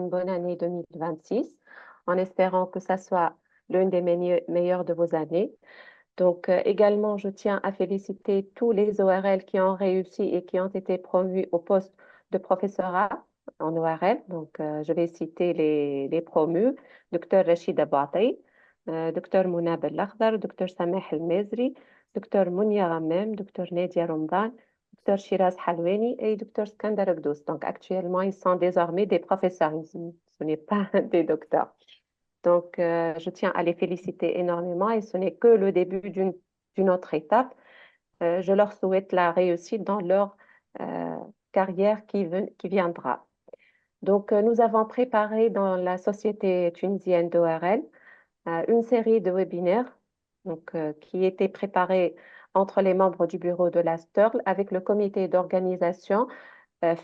une bonne année 2026, en espérant que ça soit l'une des meilleures de vos années. Donc, également, je tiens à féliciter tous les ORL qui ont réussi et qui ont été promus au poste de professorat en ORL. Donc, je vais citer les promus: Dr Rachid Abouatai, Dr Mouna Bellakhdar, Dr Sameh El-Mezri, Dr Mounia Ghanem, Dr Nadia Ramadan, Dr Shiraz Halweni et Dr Skandar Gdous. Donc, actuellement, ils sont désormais des professeurs. Ce n'est pas des docteurs. Donc, je tiens à les féliciter énormément et ce n'est que le début d'une autre étape. Je leur souhaite la réussite dans leur euh, carrière qui viendra. Donc, nous avons préparé dans la Société tunisienne d'ORL une série de webinaires qui étaient préparés entre les membres du bureau de la STURL avec le comité d'organisation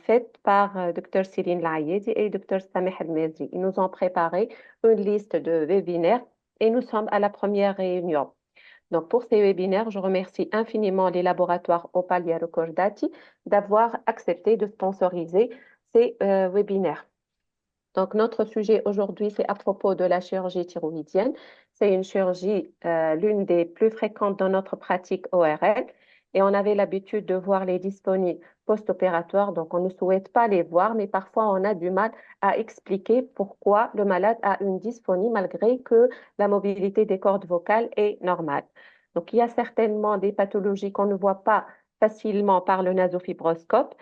faite par Dr Céline Laïedi et Dr Sameh El-Mezri. Ils nous ont préparé une liste de webinaires et nous sommes à la première réunion. Donc, pour ces webinaires, je remercie infiniment les laboratoires Opal et Recordati d'avoir accepté de sponsoriser ces webinaires. Donc, notre sujet aujourd'hui, c'est à propos de la chirurgie thyroïdienne. C'est une chirurgie, l'une des plus fréquentes dans notre pratique ORL. Et on avait l'habitude de voir les dysponies post-opératoires. Donc, on ne souhaite pas les voir, mais parfois, on a du mal à expliquer pourquoi le malade a une dysphonie malgré que la mobilité des cordes vocales est normale. Donc, il y a certainement des pathologies qu'on ne voit pas facilement par le nasofibroscope.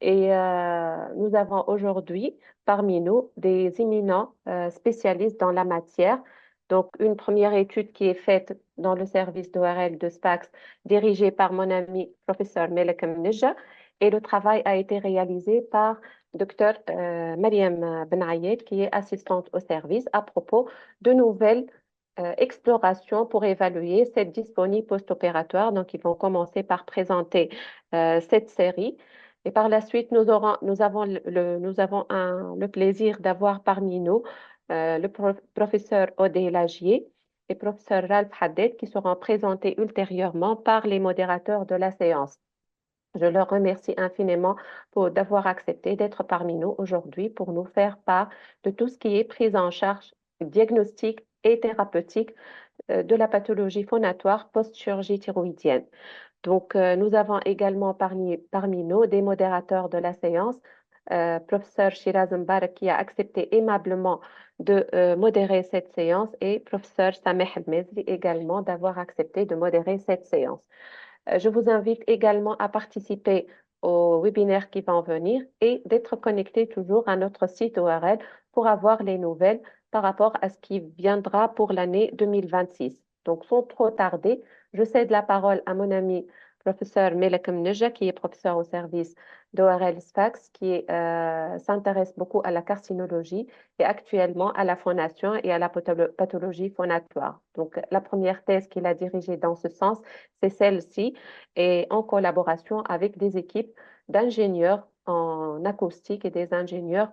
Et nous avons aujourd'hui parmi nous des éminents spécialistes dans la matière. Donc, une première étude qui est faite dans le service d'ORL de SPAX, dirigée par mon ami professeur Melek Mneja, et le travail a été réalisé par Dr Mariam Benayed, qui est assistante au service, à propos de nouvelles explorations pour évaluer cette dysphonie post-opératoire. Donc, ils vont commencer par présenter cette série. Et par la suite, nous avons le plaisir d'avoir parmi nous le professeur Odé Lagier et professeur Ralph Haddad qui seront présentés ultérieurement par les modérateurs de la séance. Je leur remercie infiniment d'avoir accepté d'être parmi nous aujourd'hui pour nous faire part de tout ce qui est prise en charge diagnostique et thérapeutique de la pathologie phonatoire post-chirurgie thyroïdienne. Donc, nous avons également parmi nous des modérateurs de la séance, professeur Shiraz Mbarak qui a accepté aimablement de modérer cette séance et professeur Sameh El-Mezri également d'avoir accepté de modérer cette séance. Je vous invite également à participer aux webinaires qui vont venir et d'être connecté toujours à notre site ORL pour avoir les nouvelles par rapport à ce qui viendra pour l'année 2026. Donc, sans trop tarder, je cède la parole à mon ami professeur Melek Mneja, qui est professeur au service d'ORL SFAX, qui s'intéresse beaucoup à la carcinologie et actuellement à la phonation et à la pathologie phonatoire. Donc, la première thèse qu'il a dirigée dans ce sens, c'est celle-ci, et en collaboration avec des équipes d'ingénieurs en acoustique et des ingénieurs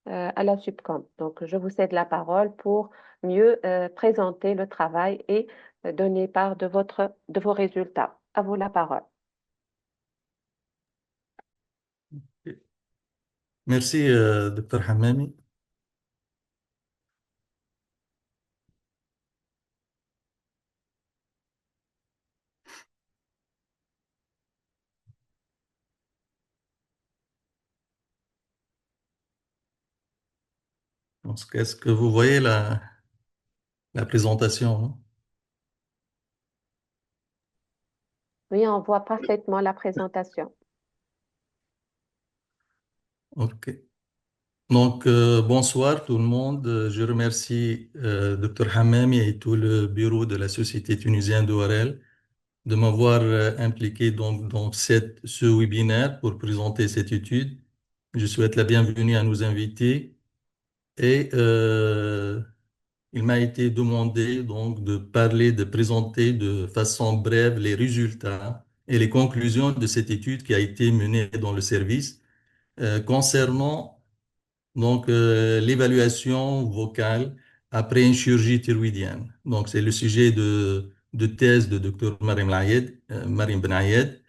à la Subcom. Donc, je vous cède la parole pour mieux présenter le travail et donner part de vos résultats. À vous la parole. Merci, Dr Hammami. Est-ce que vous voyez la présentation, hein? Oui, on voit parfaitement la présentation. OK. Donc, bonsoir tout le monde. Je remercie Dr Hammami et tout le bureau de la Société tunisienne d'ORL de m'avoir impliqué donc, dans ce webinaire pour présenter cette étude. Je souhaite la bienvenue à nos invités et il m'a été demandé donc de parler, de présenter de façon brève les résultats et les conclusions de cette étude qui a été menée dans le service concernant donc l'évaluation vocale après une chirurgie thyroïdienne. Donc c'est le sujet de thèse de Dr Mariam Benayed.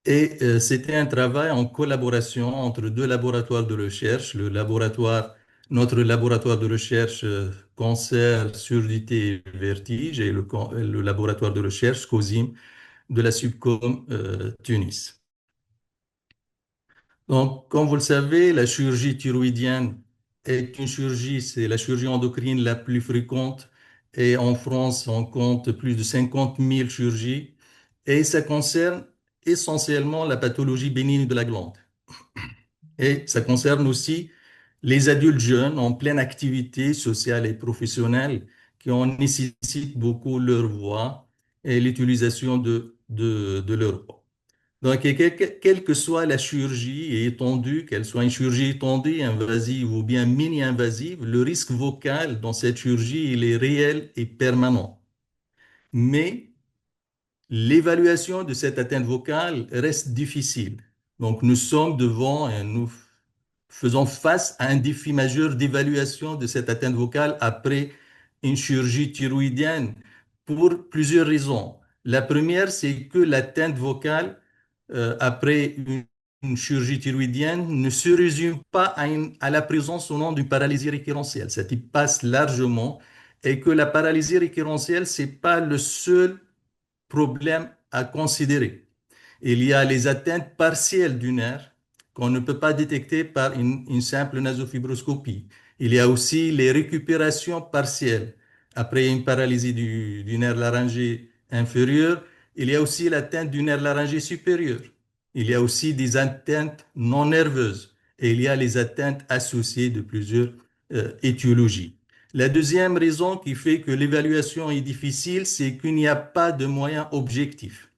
Et c'était un travail en collaboration entre deux laboratoires de recherche, le laboratoire notre laboratoire de recherche cancer, surdité et vertige et le laboratoire de recherche COSIM de la Subcom Tunis. Donc, comme vous le savez, la chirurgie thyroïdienne est une chirurgie, c'est la chirurgie endocrine la plus fréquente. Et en France, on compte plus de 50 000 chirurgies. Et ça concerne essentiellement la pathologie bénigne de la glande. Et ça concerne aussi les adultes jeunes en pleine activité sociale et professionnelle qui en nécessitent beaucoup leur voix et l'utilisation de leur voix. Donc, quelle que soit la chirurgie étendue, qu'elle soit une chirurgie étendue, invasive ou bien mini-invasive, le risque vocal dans cette chirurgie, il est réel et permanent. Mais l'évaluation de cette atteinte vocale reste difficile. Donc, nous sommes devant et nous faisons face à un défi majeur d'évaluation de cette atteinte vocale après une chirurgie thyroïdienne pour plusieurs raisons. La première, c'est que l'atteinte vocale après une chirurgie thyroïdienne ne se résume pas à la présence ou non d'une paralysie récurrentielle. Ça y passe largement et que la paralysie récurrentielle, c'est pas le seul problème à considérer. Il y a les atteintes partielles du nerf qu'on ne peut pas détecter par une simple nasofibroscopie. Il y a aussi les récupérations partielles. Après une paralysie du nerf laryngé inférieur, il y a aussi l'atteinte du nerf laryngé supérieur. Il y a aussi des atteintes non nerveuses et il y a les atteintes associées de plusieurs étiologies. La deuxième raison qui fait que l'évaluation est difficile, c'est qu'il n'y a pas de moyens objectifs.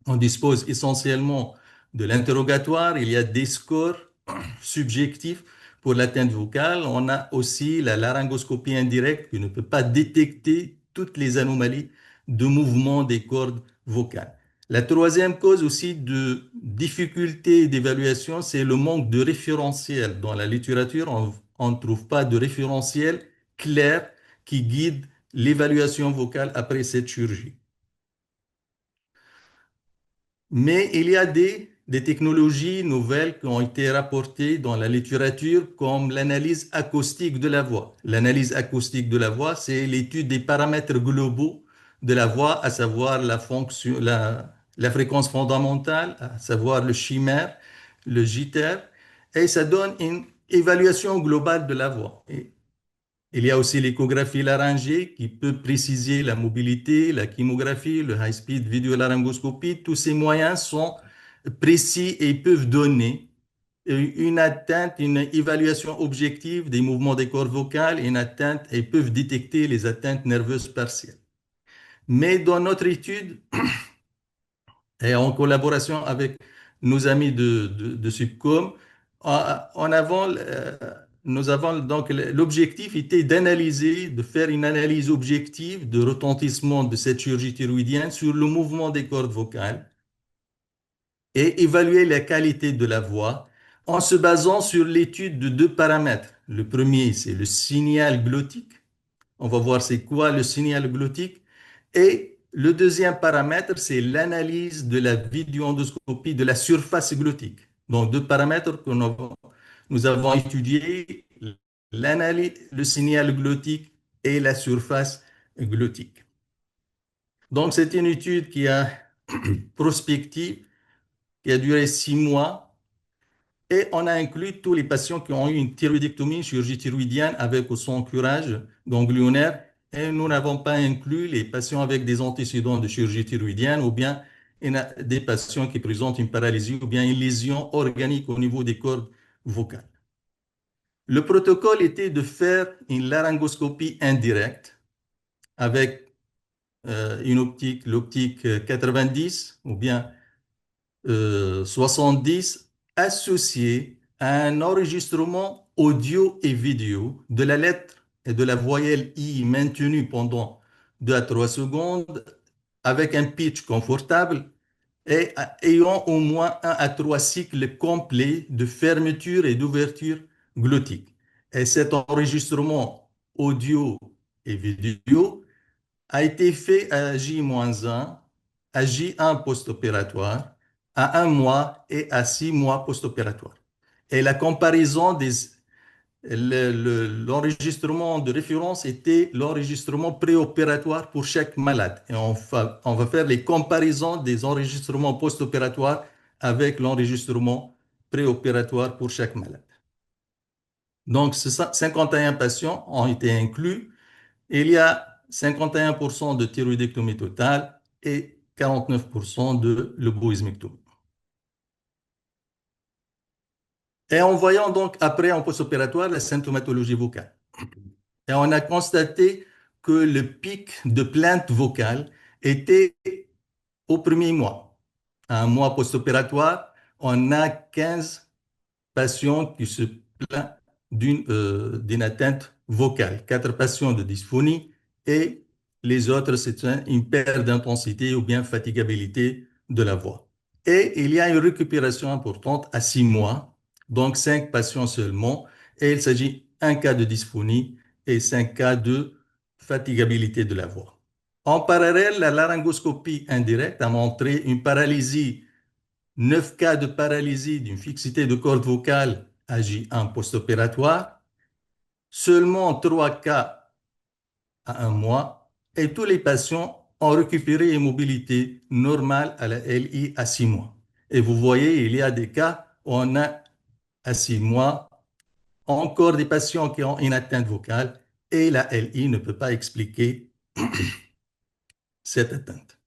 On dispose essentiellement de l'interrogatoire, il y a des scores subjectifs pour l'atteinte vocale. On a aussi la laryngoscopie indirecte qui ne peut pas détecter toutes les anomalies de mouvement des cordes vocales. La troisième cause aussi de difficulté d'évaluation, c'est le manque de référentiel. Dans la littérature, on ne trouve pas de référentiel clair qui guide l'évaluation vocale après cette chirurgie. Mais il y a des technologies nouvelles qui ont été rapportées dans la littérature comme l'analyse acoustique de la voix. L'analyse acoustique de la voix, c'est l'étude des paramètres globaux de la voix, à savoir la fonction, la fréquence fondamentale, à savoir le chimère, le jitter, et ça donne une évaluation globale de la voix. Et il y a aussi l'échographie laryngée qui peut préciser la mobilité, la chymographie, le high-speed vidéolaryngoscopie. Tous ces moyens sont précis et peuvent donner une atteinte, une évaluation objective des mouvements des cordes vocales, une atteinte et peuvent détecter les atteintes nerveuses partielles. Mais dans notre étude, et en collaboration avec nos amis de Subcom, en avant, nous avons donc l'objectif était d'analyser, de faire une analyse objective de retentissement de cette chirurgie thyroïdienne sur le mouvement des cordes vocales et évaluer la qualité de la voix en se basant sur l'étude de deux paramètres. Le premier, c'est le signal glottique. On va voir c'est quoi le signal glottique. Et le deuxième paramètre, c'est l'analyse de la vidéoendoscopie de la surface glottique. Donc, deux paramètres que nous avons étudiés, l'analyse, le signal glottique et la surface glottique. Donc, c'est une étude qui a prospective, qui a duré 6 mois, et on a inclus tous les patients qui ont eu une thyroïdectomie, une chirurgie thyroïdienne avec ou sans curage ganglionnaire. Et nous n'avons pas inclus les patients avec des antécédents de chirurgie thyroïdienne ou bien des patients qui présentent une paralysie ou bien une lésion organique au niveau des cordes vocales. Le protocole était de faire une laryngoscopie indirecte avec l'optique 90 ou bien 70 associé à un enregistrement audio et vidéo de la lettre et de la voyelle I maintenue pendant 2 à 3 secondes avec un pitch confortable et ayant au moins 1 à 3 cycles complets de fermeture et d'ouverture glottique. Et cet enregistrement audio et vidéo a été fait à J-1, à J1 post-opératoire, à 1 mois et à 6 mois post-opératoire. Et la comparaison l'enregistrement de référence était l'enregistrement préopératoire pour chaque malade. Et on va faire les comparaisons des enregistrements post-opératoires avec l'enregistrement préopératoire pour chaque malade. Donc, 51 patients ont été inclus. Il y a 51% de thyroïdectomie totale et 49% de lobotomie. Et en voyant donc après en post-opératoire la symptomatologie vocale. Et on a constaté que le pic de plainte vocale était au premier mois. Un mois post-opératoire, on a 15 patients qui se plaignent d'une atteinte vocale, 4 patients de dysphonie et les autres, c'est une perte d'intensité ou bien fatigabilité de la voix. Et il y a une récupération importante à 6 mois, donc 5 patients seulement, et il s'agit d'un cas de dysphonie et 5 cas de fatigabilité de la voix. En parallèle, la laryngoscopie indirecte a montré une paralysie, 9 cas de paralysie d'une fixité de corde vocale AJ1 post-opératoire, seulement 3 cas à 1 mois, et tous les patients ont récupéré une mobilité normale à la LI à 6 mois. Et vous voyez, il y a des cas où on a à 6 mois encore des patients qui ont une atteinte vocale et la LI ne peut pas expliquer cette atteinte.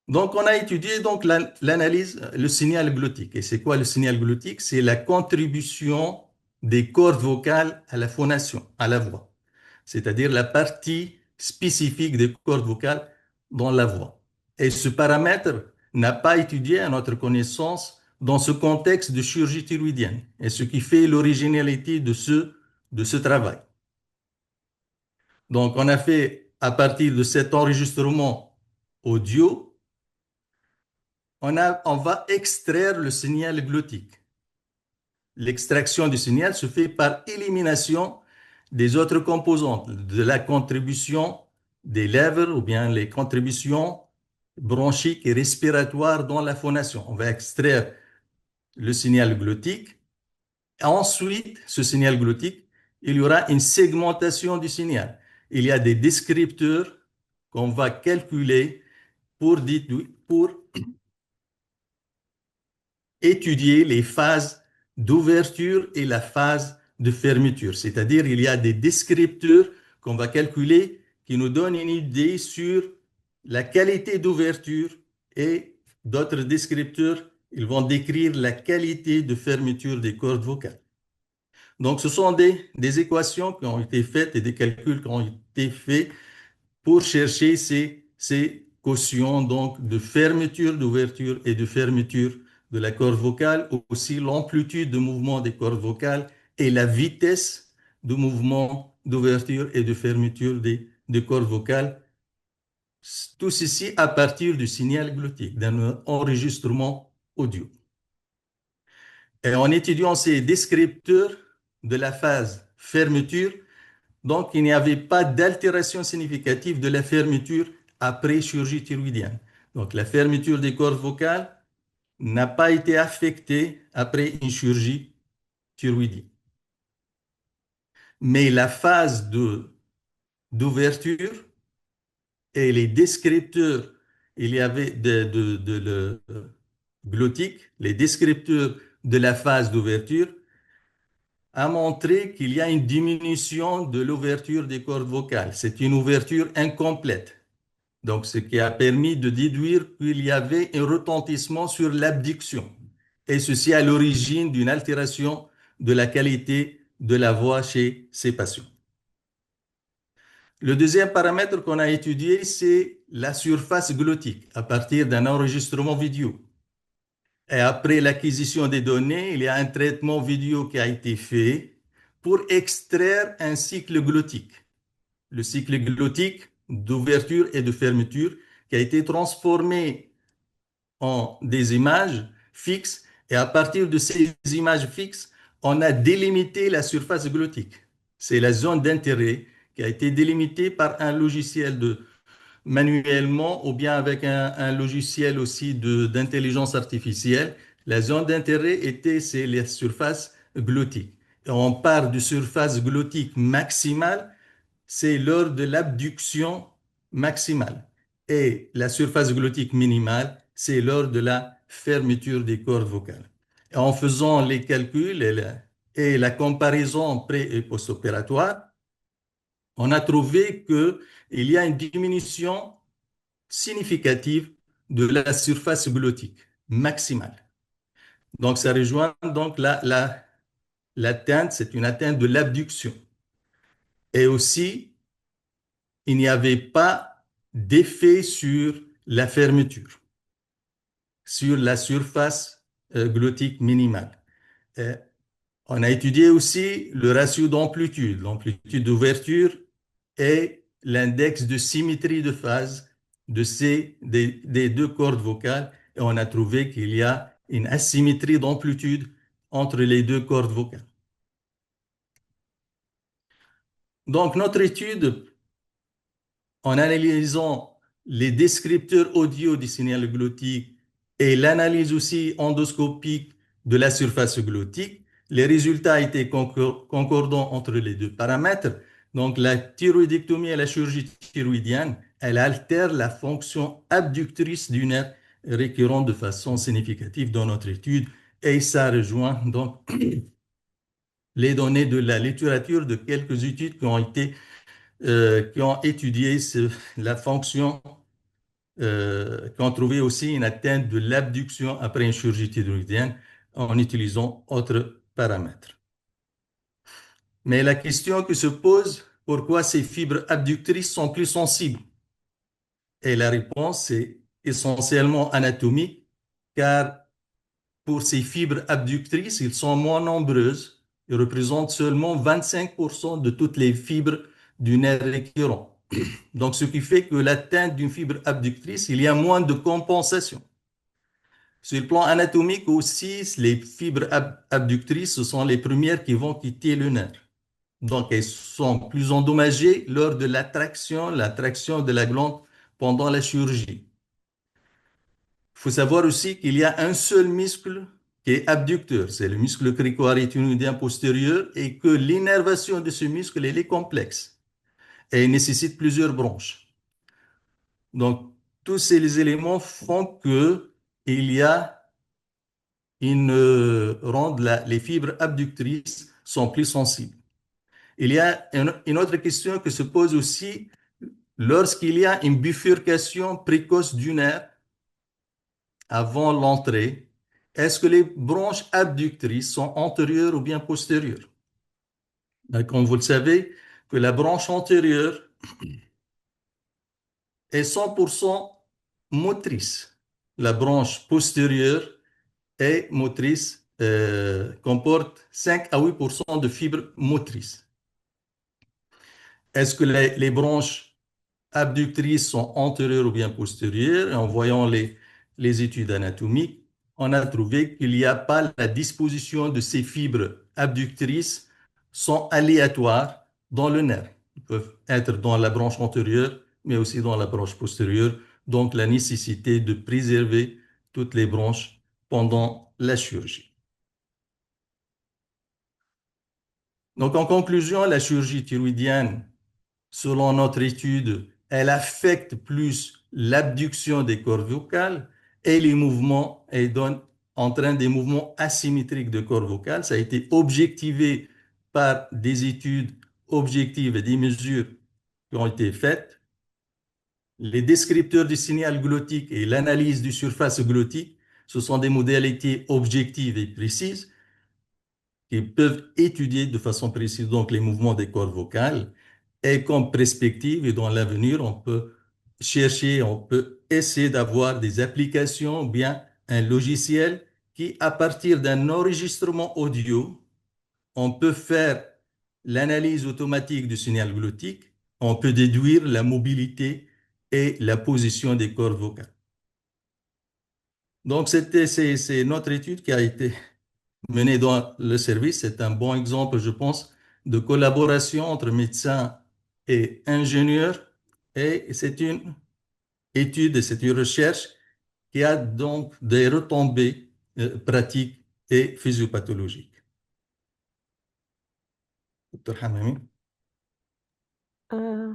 Donc, on a étudié donc l'analyse, le signal glottique. Et c'est quoi le signal glottique? C'est la contribution des cordes vocales à la phonation, à la voix. C'est-à-dire la partie spécifique des cordes vocales dans la voix. Et ce paramètre n'a pas étudié à notre connaissance dans ce contexte de chirurgie thyroïdienne. Et ce qui fait l'originalité de ce travail. Donc, on a fait, à partir de cet enregistrement audio, on va extraire le signal glottique. L'extraction du signal se fait par élimination des autres composantes, de la contribution des lèvres ou bien les contributions bronchiques et respiratoires dans la phonation. On va extraire le signal glottique. Ensuite, ce signal glottique, il y aura une segmentation du signal. Il y a des descripteurs qu'on va calculer pour étudier les phases d'ouverture et la phase de fermeture. C'est-à-dire, il y a des descripteurs qu'on va calculer qui nous donnent une idée sur la qualité d'ouverture et d'autres descripteurs, ils vont décrire la qualité de fermeture des cordes vocales. Donc, ce sont des équations qui ont été faites et des calculs qui ont été faits pour chercher ces quotients donc, de fermeture, d'ouverture et de fermeture de la corde vocale, aussi l'amplitude de mouvement des cordes vocales et la vitesse de mouvement d'ouverture et de fermeture des cordes vocales. Tout ceci à partir du signal glottique, d'un enregistrement audio. Et en étudiant ces descripteurs de la phase fermeture, donc il n'y avait pas d'altération significative de la fermeture après chirurgie thyroïdienne. Donc la fermeture des cordes vocales n'a pas été affectée après une chirurgie thyroïdienne. Mais la phase d'ouverture et les descripteurs, il y avait de glottique, les descripteurs de la phase d'ouverture a montré qu'il y a une diminution de l'ouverture des cordes vocales. C'est une ouverture incomplète. Donc, ce qui a permis de déduire qu'il y avait un retentissement sur l'abduction. Et ceci à l'origine d'une altération de la qualité de la voix chez ces patients. Le deuxième paramètre qu'on a étudié, c'est la surface glottique à partir d'un enregistrement vidéo. Et après l'acquisition des données, il y a un traitement vidéo qui a été fait pour extraire un cycle glottique. Le cycle glottique d'ouverture et de fermeture qui a été transformé en des images fixes. Et à partir de ces images fixes, on a délimité la surface glottique. C'est la zone d'intérêt qui a été délimitée par un logiciel manuellement ou bien avec un logiciel aussi d'intelligence artificielle. La zone d'intérêt c'est la surface glottique. Et on parle de surface glottique maximale, c'est lors de l'abduction maximale. Et la surface glottique minimale, c'est lors de la fermeture des cordes vocales. Et en faisant les calculs et la comparaison pré- et post-opératoire, on a trouvé qu'il y a une diminution significative de la surface glottique maximale. Donc, ça rejoint donc l'atteinte, c'est une atteinte de l'abduction. Et aussi, il n'y avait pas d'effet sur la fermeture, sur la surface glottique minimale. Et on a étudié aussi le ratio d'amplitude, l'amplitude d'ouverture et l'index de symétrie de phase des deux cordes vocales. Et on a trouvé qu'il y a une asymétrie d'amplitude entre les deux cordes vocales. Donc, notre étude, en analysant les descripteurs audio du signal glottique et l'analyse aussi endoscopique de la surface glottique, les résultats étaient concordants entre les deux paramètres. Donc, la thyroïdectomie et la chirurgie thyroïdienne, elle altère la fonction abductrice du nerf récurrent de façon significative dans notre étude. Et ça rejoint donc les données de la littérature de quelques études qui ont étudié la fonction, qui ont trouvé aussi une atteinte de l'abduction après une chirurgie thyroïdienne en utilisant autres paramètres. Mais la question qui se pose, pourquoi ces fibres abductrices sont plus sensibles? Et la réponse est essentiellement anatomique, car pour ces fibres abductrices, ils sont moins nombreuses. Ils représentent seulement 25% de toutes les fibres du nerf récurrent. Donc, ce qui fait que l'atteinte d'une fibre abductrice, il y a moins de compensation. Sur le plan anatomique aussi, les fibres abductrices, ce sont les premières qui vont quitter le nerf. Donc, elles sont plus endommagées lors de l'attraction de la glande pendant la chirurgie. Il faut savoir aussi qu'il y a un seul muscle qui est abducteur, c'est le muscle cricorétinodien postérieur, et que l'innervation de ce muscle, elle est complexe et nécessite plusieurs branches. Donc, tous ces éléments font que il y a rendent les fibres abductrices sont plus sensibles. Il y a une autre question qui se pose aussi lorsqu'il y a une bifurcation précoce du nerf avant l'entrée. Est-ce que les branches abductrices sont antérieures ou bien postérieures? Comme vous le savez, que la branche antérieure est 100% motrice. La branche postérieure est motrice, comporte 5 à 8% de fibres motrices. Est-ce que les branches abductrices sont antérieures ou bien postérieures? Et en voyant les études anatomiques, on a trouvé qu'il n'y a pas la disposition de ces fibres abductrices sont aléatoires dans le nerf. Ils peuvent être dans la branche antérieure, mais aussi dans la branche postérieure. Donc, la nécessité de préserver toutes les branches pendant la chirurgie. Donc, en conclusion, la chirurgie thyroïdienne, selon notre étude, elle affecte plus l'abduction des cordes vocales et les mouvements, et entraîne des mouvements asymétriques de cordes vocales. Ça a été objectivé par des études objectives et des mesures qui ont été faites. Les descripteurs du signal glottique et l'analyse du surface glottique, ce sont des modalités objectives et précises qui peuvent étudier de façon précise donc les mouvements des cordes vocales. Et comme perspective et dans l'avenir, on peut chercher, on peut essayer d'avoir des applications ou bien un logiciel qui, à partir d'un enregistrement audio, on peut faire l'analyse automatique du signal glottique, on peut déduire la mobilité et la position des cordes vocales. Donc, c'est notre étude qui a été menée dans le service. C'est un bon exemple, je pense, de collaboration entre médecins et ingénieurs. Et c'est une étude et c'est une recherche qui a donc des retombées pratiques et physiopathologiques. Dr Hamami. Euh,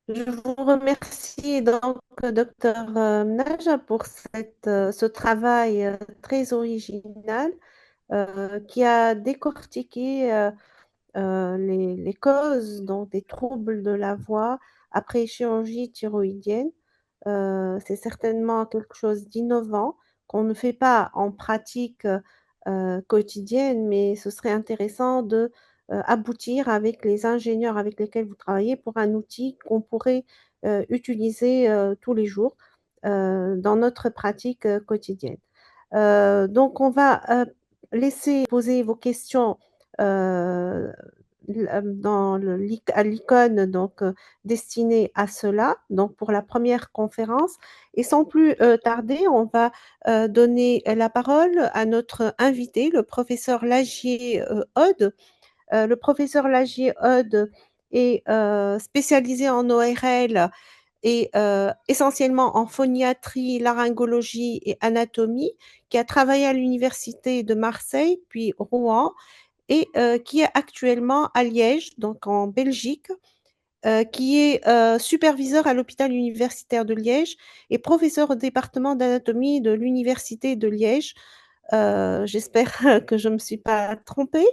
je vous remercie donc, docteur Naja, pour ce travail très original qui a décortiqué les causes donc, des troubles de la voix après chirurgie thyroïdienne. C'est certainement quelque chose d'innovant qu'on ne fait pas en pratique quotidienne, mais ce serait intéressant de aboutir avec les ingénieurs avec lesquels vous travaillez pour un outil qu'on pourrait utiliser tous les jours dans notre pratique quotidienne. Donc, on va laisser poser vos questions euh, à l'icône donc destinée à cela, donc pour la première conférence. Et sans plus tarder, on va donner la parole à notre invité, le professeur Lagier Aude. Le professeur Lagier Aude est spécialisé en ORL et essentiellement en phoniatrie, laryngologie et anatomie, qui a travaillé à l'université de Marseille, puis Rouen, et qui est actuellement à Liège, donc en Belgique, qui est superviseur à l'hôpital universitaire de Liège et professeur au département d'anatomie de l'université de Liège. J'espère que je ne me suis pas trompée.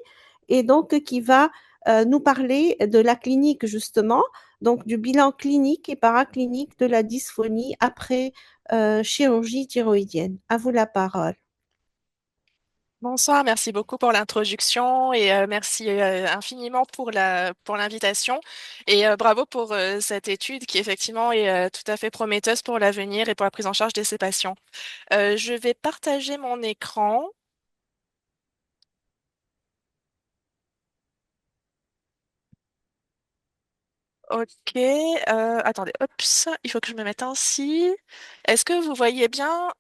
Et donc, qui va nous parler de la clinique, justement, donc du bilan clinique et paraclinique de la dysphonie après chirurgie thyroïdienne. À vous la parole. Bonsoir, merci beaucoup pour l'introduction et merci infiniment pour pour l'invitation et bravo pour cette étude qui effectivement est tout à fait prometteuse pour l'avenir et pour la prise en charge de ces patients. Je vais partager mon écran. Ok, attendez, oups, il faut que je me mette ainsi. Est-ce que vous voyez bien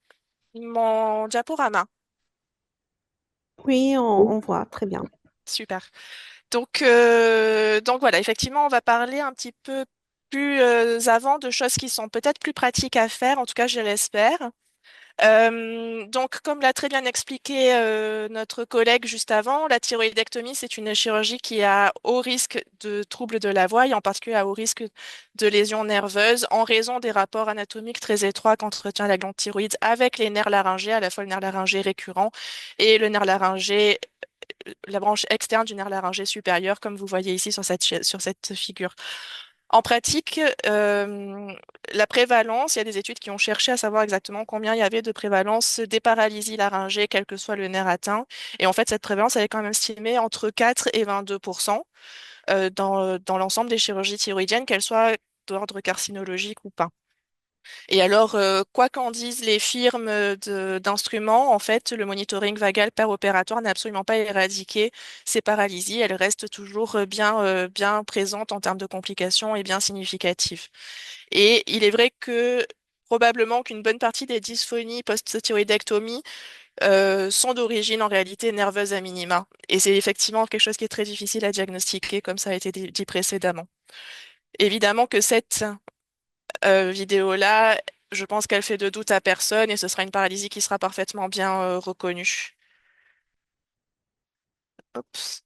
mon diaporama? Oui, on voit très bien. Super. Donc voilà, effectivement, on va parler un petit peu plus avant de choses qui sont peut-être plus pratiques à faire, en tout cas, je l'espère. Donc, comme l'a très bien expliqué notre collègue juste avant, la thyroïdectomie, c'est une chirurgie qui a haut risque de troubles de la voix et en particulier à haut risque de lésions nerveuses en raison des rapports anatomiques très étroits qu'entretient la glande thyroïde avec les nerfs laryngés, à la fois le nerf laryngé récurrent et le nerf laryngé la branche externe du nerf laryngé supérieur, comme vous voyez ici sur sur cette figure. En pratique, la prévalence, il y a des études qui ont cherché à savoir exactement combien il y avait de prévalence des paralysies laryngées, quel que soit le nerf atteint. Et en fait, cette prévalence, elle est quand même estimée entre 4 et 22% dans l'ensemble des chirurgies thyroïdiennes, qu'elles soient d'ordre carcinologique ou pas. Et alors, quoi qu'en disent les firmes d'instruments, en fait, le monitoring vagal per opératoire n'a absolument pas éradiqué ces paralysies. Elles restent toujours bien présentes en termes de complications et bien significatives. Et il est vrai que probablement qu'une bonne partie des dysphonies post-thyroïdectomie sont d'origine en réalité nerveuse à minima. Et c'est effectivement quelque chose qui est très difficile à diagnostiquer, comme ça a été dit précédemment. Évidemment que cette vidéo-là, je pense qu'elle fait de doute à personne et ce sera une paralysie qui sera parfaitement bien reconnue. Oups.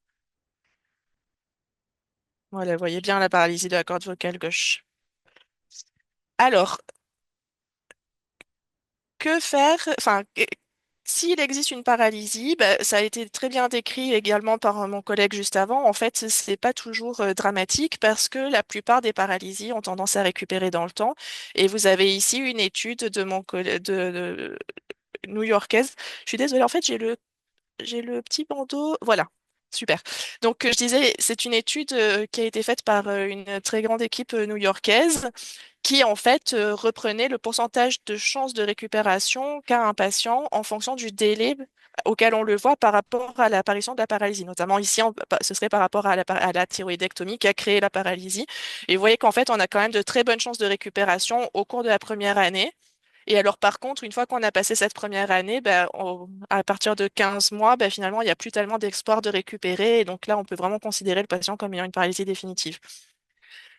Voilà, vous voyez bien la paralysie de la corde vocale gauche. Alors, que faire? Enfin, s'il existe une paralysie, bah, ça a été très bien décrit également par mon collègue juste avant. En fait, c'est pas toujours dramatique parce que la plupart des paralysies ont tendance à récupérer dans le temps. Et vous avez ici une étude de mon collègue de new-yorkaise. Je suis désolée, en fait, j'ai le petit bandeau. Voilà. Super. Donc, je disais, c'est une étude qui a été faite par une très grande équipe new-yorkaise qui, en fait, reprenait le pourcentage de chances de récupération qu'a un patient en fonction du délai auquel on le voit par rapport à l'apparition de la paralysie. Notamment ici, ce serait par rapport à à la thyroïdectomie qui a créé la paralysie. Et vous voyez qu'en fait, on a quand même de très bonnes chances de récupération au cours de la première année. Et alors, par contre, une fois qu'on a passé cette première année, ben, à partir de 15 mois, ben, finalement, il n'y a plus tellement d'espoir de récupérer. Et donc là, on peut vraiment considérer le patient comme ayant une paralysie définitive.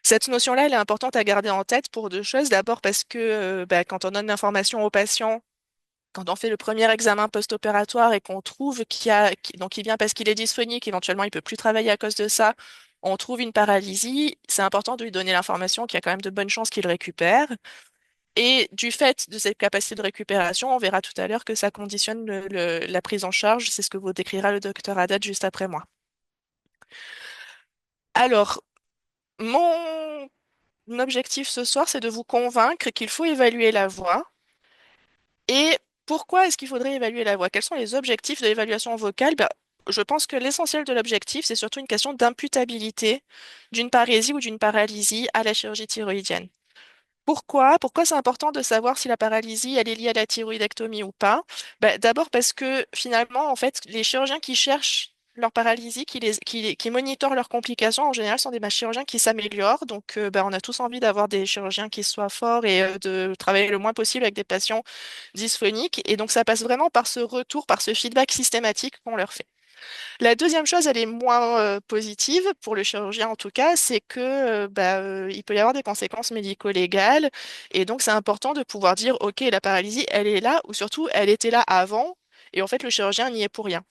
Cette notion-là, elle est importante à garder en tête pour deux choses. D'abord parce que ben, quand on donne l'information au patient, quand on fait le premier examen post-opératoire et qu'on trouve donc il vient parce qu'il est dysphonique, éventuellement il peut plus travailler à cause de ça, on trouve une paralysie, c'est important de lui donner l'information qu'il y a quand même de bonnes chances qu'il récupère. Et du fait de cette capacité de récupération, on verra tout à l'heure que ça conditionne la prise en charge. C'est ce que vous décrira le docteur Haddad juste après moi. Alors, mon objectif ce soir, c'est de vous convaincre qu'il faut évaluer la voix. Et pourquoi est-ce qu'il faudrait évaluer la voix? Quels sont les objectifs de l'évaluation vocale? Ben, je pense que l'essentiel de l'objectif, c'est surtout une question d'imputabilité d'une parésie ou d'une paralysie à la chirurgie thyroïdienne. Pourquoi? Pourquoi c'est important de savoir si la paralysie elle est liée à la thyroïdectomie ou pas? Ben, d'abord parce que finalement, en fait, les chirurgiens qui cherchent leur paralysie, qui monitorent leurs complications, en général, sont des chirurgiens qui s'améliorent. Donc, ben, on a tous envie d'avoir des chirurgiens qui soient forts et de travailler le moins possible avec des patients dysphoniques. Et donc, ça passe vraiment par ce retour, par ce feedback systématique qu'on leur fait. La deuxième chose, elle est moins positive, pour le chirurgien en tout cas, c'est que il peut y avoir des conséquences médico-légales. Et donc, c'est important de pouvoir dire, OK, la paralysie, elle est là, ou surtout, elle était là avant. Et en fait, le chirurgien n'y est pour rien.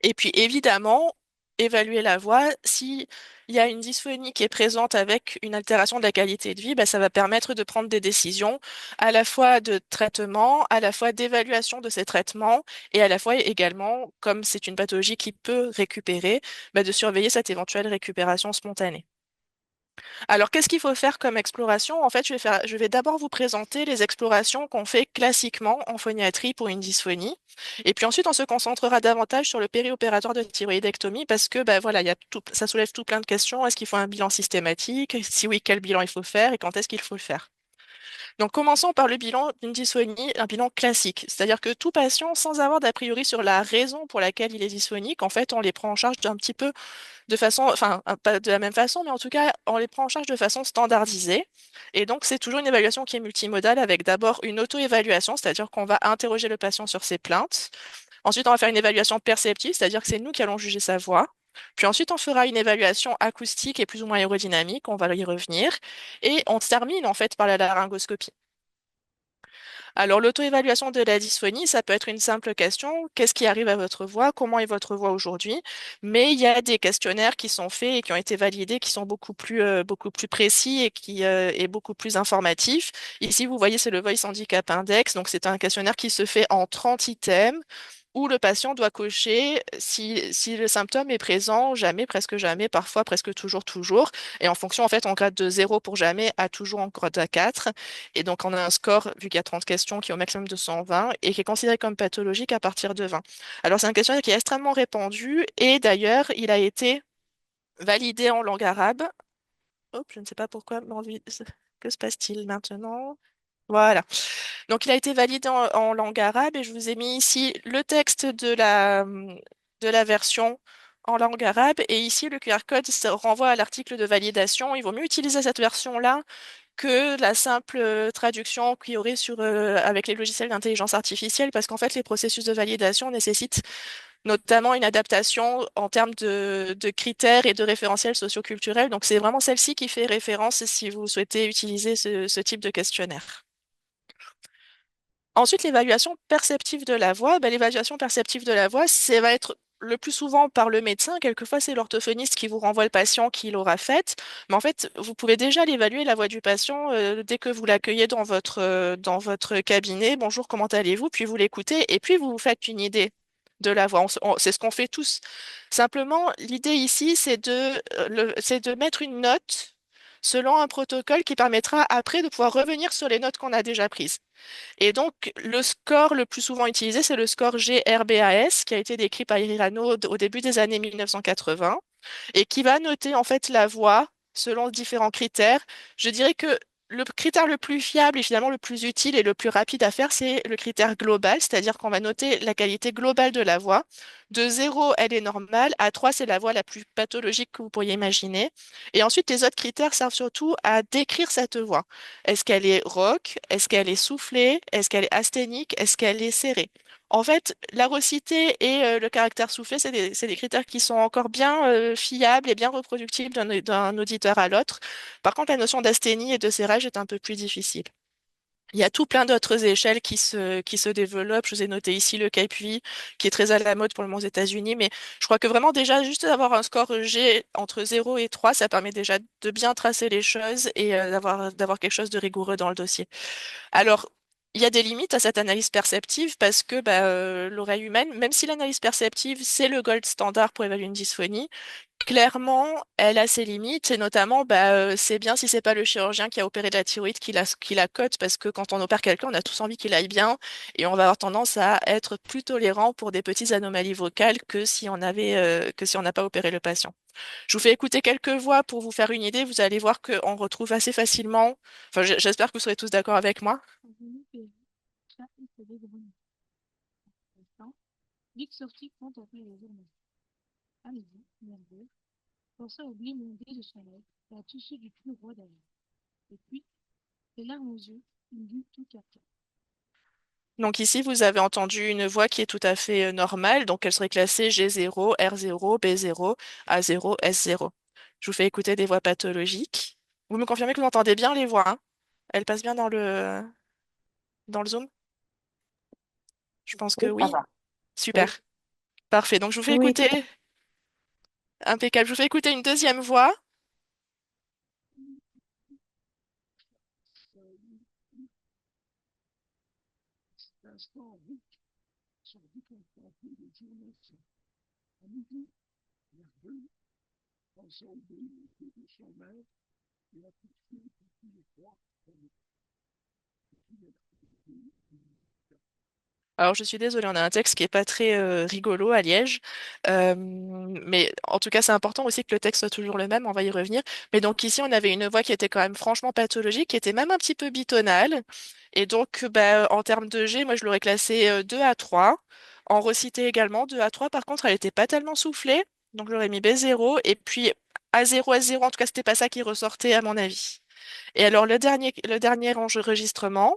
Et puis évidemment, évaluer la voix, si il y a une dysphonie qui est présente avec une altération de la qualité de vie, bah, ça va permettre de prendre des décisions à la fois de traitement, à la fois d'évaluation de ces traitements et à la fois également, comme c'est une pathologie qui peut récupérer, bah, de surveiller cette éventuelle récupération spontanée. Alors, qu'est-ce qu'il faut faire comme exploration? En fait, je vais d'abord vous présenter les explorations qu'on fait classiquement en phoniatrie pour une dysphonie. Et puis ensuite, on se concentrera davantage sur le périopératoire de thyroïdectomie parce que, bah, voilà, ça soulève tout plein de questions. Est-ce qu'il faut un bilan systématique? Si oui, quel bilan il faut faire et quand est-ce qu'il faut le faire? Donc, commençons par le bilan d'une dysphonie, un bilan classique. C'est-à-dire que tout patient, sans avoir d'a priori sur la raison pour laquelle il est dysphonique, en fait, on les prend en charge d'un petit peu de façon, enfin, pas de la même façon, mais en tout cas, on les prend en charge de façon standardisée. Et donc, c'est toujours une évaluation qui est multimodale avec d'abord une auto-évaluation, c'est-à-dire qu'on va interroger le patient sur ses plaintes. Ensuite, on va faire une évaluation perceptive, c'est-à-dire que c'est nous qui allons juger sa voix. Puis ensuite, on fera une évaluation acoustique et plus ou moins aérodynamique, on va y revenir. Et on termine en fait par la laryngoscopie. Alors, l'auto-évaluation de la dysphonie, ça peut être une simple question. Qu'est-ce qui arrive à votre voix? Comment est votre voix aujourd'hui? Mais il y a des questionnaires qui sont faits et qui ont été validés, qui sont beaucoup plus précis et qui est beaucoup plus informatif. Ici, vous voyez, c'est le Voice Handicap Index. Donc, c'est un questionnaire qui se fait en 30 items où le patient doit cocher si le symptôme est présent, jamais, presque jamais, parfois presque toujours, toujours. Et en fonction, en fait, on grade de 0 pour jamais à toujours en grade à 4. Et donc, on a un score, vu qu'il y a 30 questions, qui est au maximum de 120 et qui est considéré comme pathologique à partir de 20. Alors, c'est un questionnaire qui est extrêmement répandu et d'ailleurs, il a été validé en langue arabe. Hop, je ne sais pas pourquoi. Que se passe-t-il maintenant? Voilà. Donc, il a été validé en langue arabe et je vous ai mis ici le texte de la version en langue arabe. Et ici, le QR code ça renvoie à l'article de validation. Il vaut mieux utiliser cette version-là que la simple traduction qu'il y aurait avec les logiciels d'intelligence artificielle, parce qu'en fait, les processus de validation nécessitent notamment une adaptation en termes de critères et de référentiels socioculturels. Donc, c'est vraiment celle-ci qui fait référence si vous souhaitez utiliser ce type de questionnaire. Ensuite, l'évaluation perceptive de la voix. Ben, l'évaluation perceptive de la voix, ça va être le plus souvent par le médecin. Quelquefois, c'est l'orthophoniste qui vous renvoie le patient qui l'aura faite. Mais en fait, vous pouvez déjà l'évaluer, la voix du patient, dès que vous l'accueillez dans votre cabinet. Bonjour, comment allez-vous? Puis vous l'écoutez et puis vous vous faites une idée de la voix. C'est ce qu'on fait tous. Simplement, l'idée ici, c'est de mettre une note selon un protocole qui permettra après de pouvoir revenir sur les notes qu'on a déjà prises. Et donc, le score le plus souvent utilisé, c'est le score GRBAS, qui a été décrit par Irirano au début des années 1980, et qui va noter en fait la voix selon différents critères. Je dirais que le critère le plus fiable et finalement le plus utile et le plus rapide à faire, c'est le critère global, c'est-à-dire qu'on va noter la qualité globale de la voix. De 0, elle est normale. À 3, c'est la voix la plus pathologique que vous pourriez imaginer. Et ensuite, les autres critères servent surtout à décrire cette voix. Est-ce qu'elle est rauque? Est-ce qu'elle est soufflée? Est-ce qu'elle est asthénique? Est-ce qu'elle est serrée? En fait, la raucité et le caractère soufflé, c'est des critères qui sont encore bien fiables et bien reproductibles d'un auditeur à l'autre. Par contre, la notion d'asthénie et de serrage est un peu plus difficile. Il y a tout plein d'autres échelles qui se développent. Je vous ai noté ici le KPI, qui est très à la mode pour le moment aux États-Unis, mais je crois que vraiment déjà, juste d'avoir un score G entre 0 et 3, ça permet déjà de bien tracer les choses et d'avoir quelque chose de rigoureux dans le dossier. Alors, il y a des limites à cette analyse perceptive parce que l'oreille humaine, même si l'analyse perceptive, c'est le gold standard pour évaluer une dysphonie, clairement, elle a ses limites et notamment, c'est bien si c'est pas le chirurgien qui a opéré de la thyroïde qui la cote parce que quand on opère quelqu'un, on a tous envie qu'il aille bien et on va avoir tendance à être plus tolérant pour des petites anomalies vocales que si on n'a pas opéré le patient. Je vous fais écouter quelques voix pour vous faire une idée. Vous allez voir qu'on retrouve assez facilement. Enfin, j'espère que vous serez tous d'accord avec moi. Donc ici, vous avez entendu une voix qui est tout à fait normale, donc elle serait classée G0, R0, B0, A0, S0. Je vous fais écouter des voix pathologiques. Vous me confirmez que vous entendez bien les voix, hein? Elles passent bien dans le Zoom? Je pense que Oui, ça oui. va. Oui, Super. Parfait. Donc je vous fais oui, tout écouter, impeccable. Je vous fais écouter une deuxième voix. Alors, je suis désolée, on a un texte qui est pas très rigolo à Liège. Mais en tout cas, c'est important aussi que le texte soit toujours le même, on va y revenir. Mais donc ici, on avait une voix qui était quand même franchement pathologique, qui était même un petit peu bitonale. Et donc, en termes de G, moi, je l'aurais classée 2 à 3. En recité également, 2 à 3. Par contre, elle n'était pas tellement soufflée. Donc, je l'aurais mis B0. Et puis, A0, S0, en tout cas, c'était pas ça qui ressortait à mon avis. Et alors, le dernier enregistrement.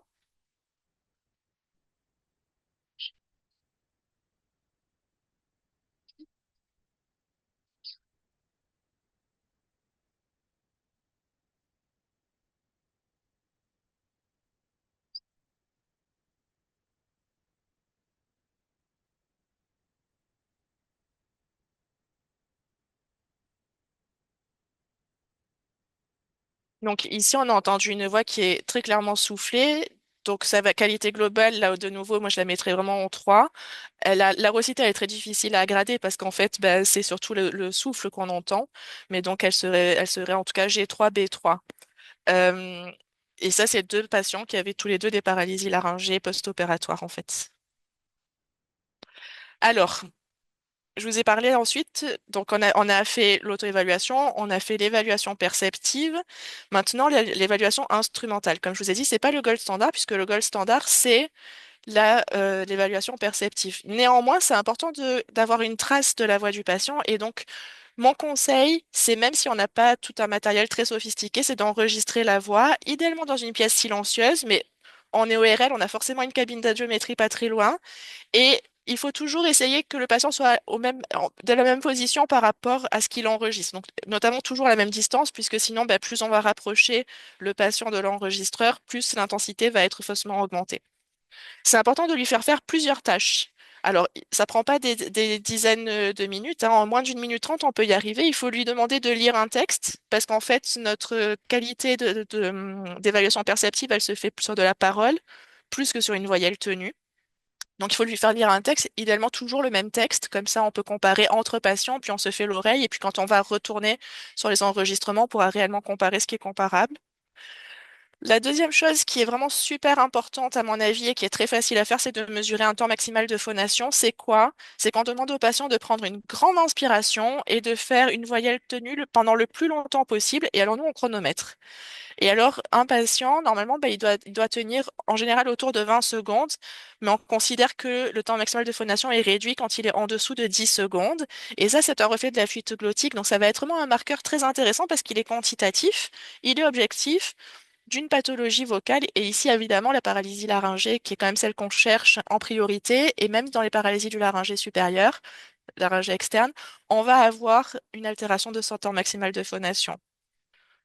Donc ici, on a entendu une voix qui est très clairement soufflée. Donc ça va, qualité globale, là de nouveau, moi je la mettrais vraiment en 3. La réussite, elle est très difficile à grader parce qu'en fait, c'est surtout le souffle qu'on entend. Mais donc elle serait en tout cas G3, B3. Euh, et ça, c'est deux patients qui avaient tous les deux des paralysies laryngées post-opératoires en fait. Alors, je vous ai parlé ensuite, donc on a fait l'auto-évaluation, on a fait l'évaluation perceptive. Maintenant, l'évaluation instrumentale. Comme je vous ai dit, c'est pas le gold standard, puisque le gold standard, c'est l'évaluation perceptive. Néanmoins, c'est important d'avoir une trace de la voix du patient. Et donc, mon conseil, c'est même si on n'a pas tout un matériel très sophistiqué, c'est d'enregistrer la voix, idéalement dans une pièce silencieuse, mais en EORL, on a forcément une cabine d'audiométrie pas très loin. Et il faut toujours essayer que le patient soit de la même position par rapport à ce qu'il enregistre. Donc, notamment toujours à la même distance, puisque sinon, plus on va rapprocher le patient de l'enregistreur, plus l'intensité va être faussement augmentée. C'est important de lui faire plusieurs tâches. Alors, ça prend pas des dizaines de minutes, hein. En moins d'une minute trente, on peut y arriver. Il faut lui demander de lire un texte, parce qu'en fait, notre qualité d'évaluation perceptive, elle se fait sur de la parole, plus que sur une voyelle tenue. Donc, il faut lui faire lire un texte, idéalement toujours le même texte, comme ça on peut comparer entre patients, puis on se fait l'oreille, et puis quand on va retourner sur les enregistrements, on pourra réellement comparer ce qui est comparable. La deuxième chose qui est vraiment super importante à mon avis et qui est très facile à faire, c'est de mesurer un temps maximal de phonation. C'est quoi? C'est qu'on demande au patient de prendre une grande inspiration et de faire une voyelle tenue pendant le plus longtemps possible, et alors nous on chronomètre. Et alors, un patient, normalement, il doit tenir en général autour de 20 secondes, mais on considère que le temps maximal de phonation est réduit quand il est en dessous de 10 secondes. Et ça, c'est un reflet de la fuite glottique. Donc, ça va être vraiment un marqueur très intéressant parce qu'il est quantitatif, il est objectif d'une pathologie vocale. Et ici, évidemment, la paralysie laryngée, qui est quand même celle qu'on cherche en priorité, et même dans les paralysies du laryngé supérieur, laryngée externe, on va avoir une altération de son temps maximal de phonation.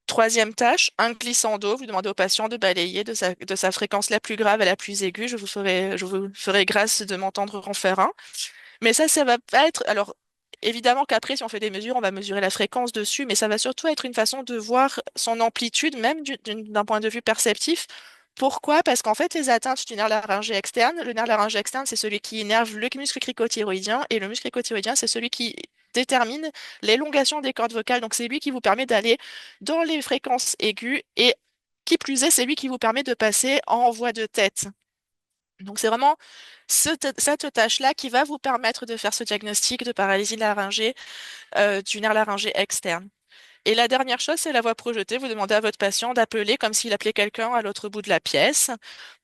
Troisième tâche, un glissando. Vous demandez au patient de balayer de sa fréquence la plus grave à la plus aiguë. Je vous ferai grâce de m'entendre en faire un. Mais ça va pas être. Alors, évidemment qu'après, si on fait des mesures, on va mesurer la fréquence dessus, mais ça va surtout être une façon de voir son amplitude, même d'un point de vue perceptif. Pourquoi? Parce qu'en fait, les atteintes du nerf laryngé externe, le nerf laryngé externe, c'est celui qui innerve le muscle cricothyroïdien, et le muscle cricothyroïdien, c'est celui qui détermine l'élongation des cordes vocales. Donc, c'est lui qui vous permet d'aller dans les fréquences aiguës, et qui plus est, c'est lui qui vous permet de passer en voix de tête. Donc, c'est vraiment cette tâche-là qui va vous permettre de faire ce diagnostic de paralysie laryngée du nerf laryngé externe. Et la dernière chose, c'est la voix projetée. Vous demandez à votre patient d'appeler comme s'il appelait quelqu'un à l'autre bout de la pièce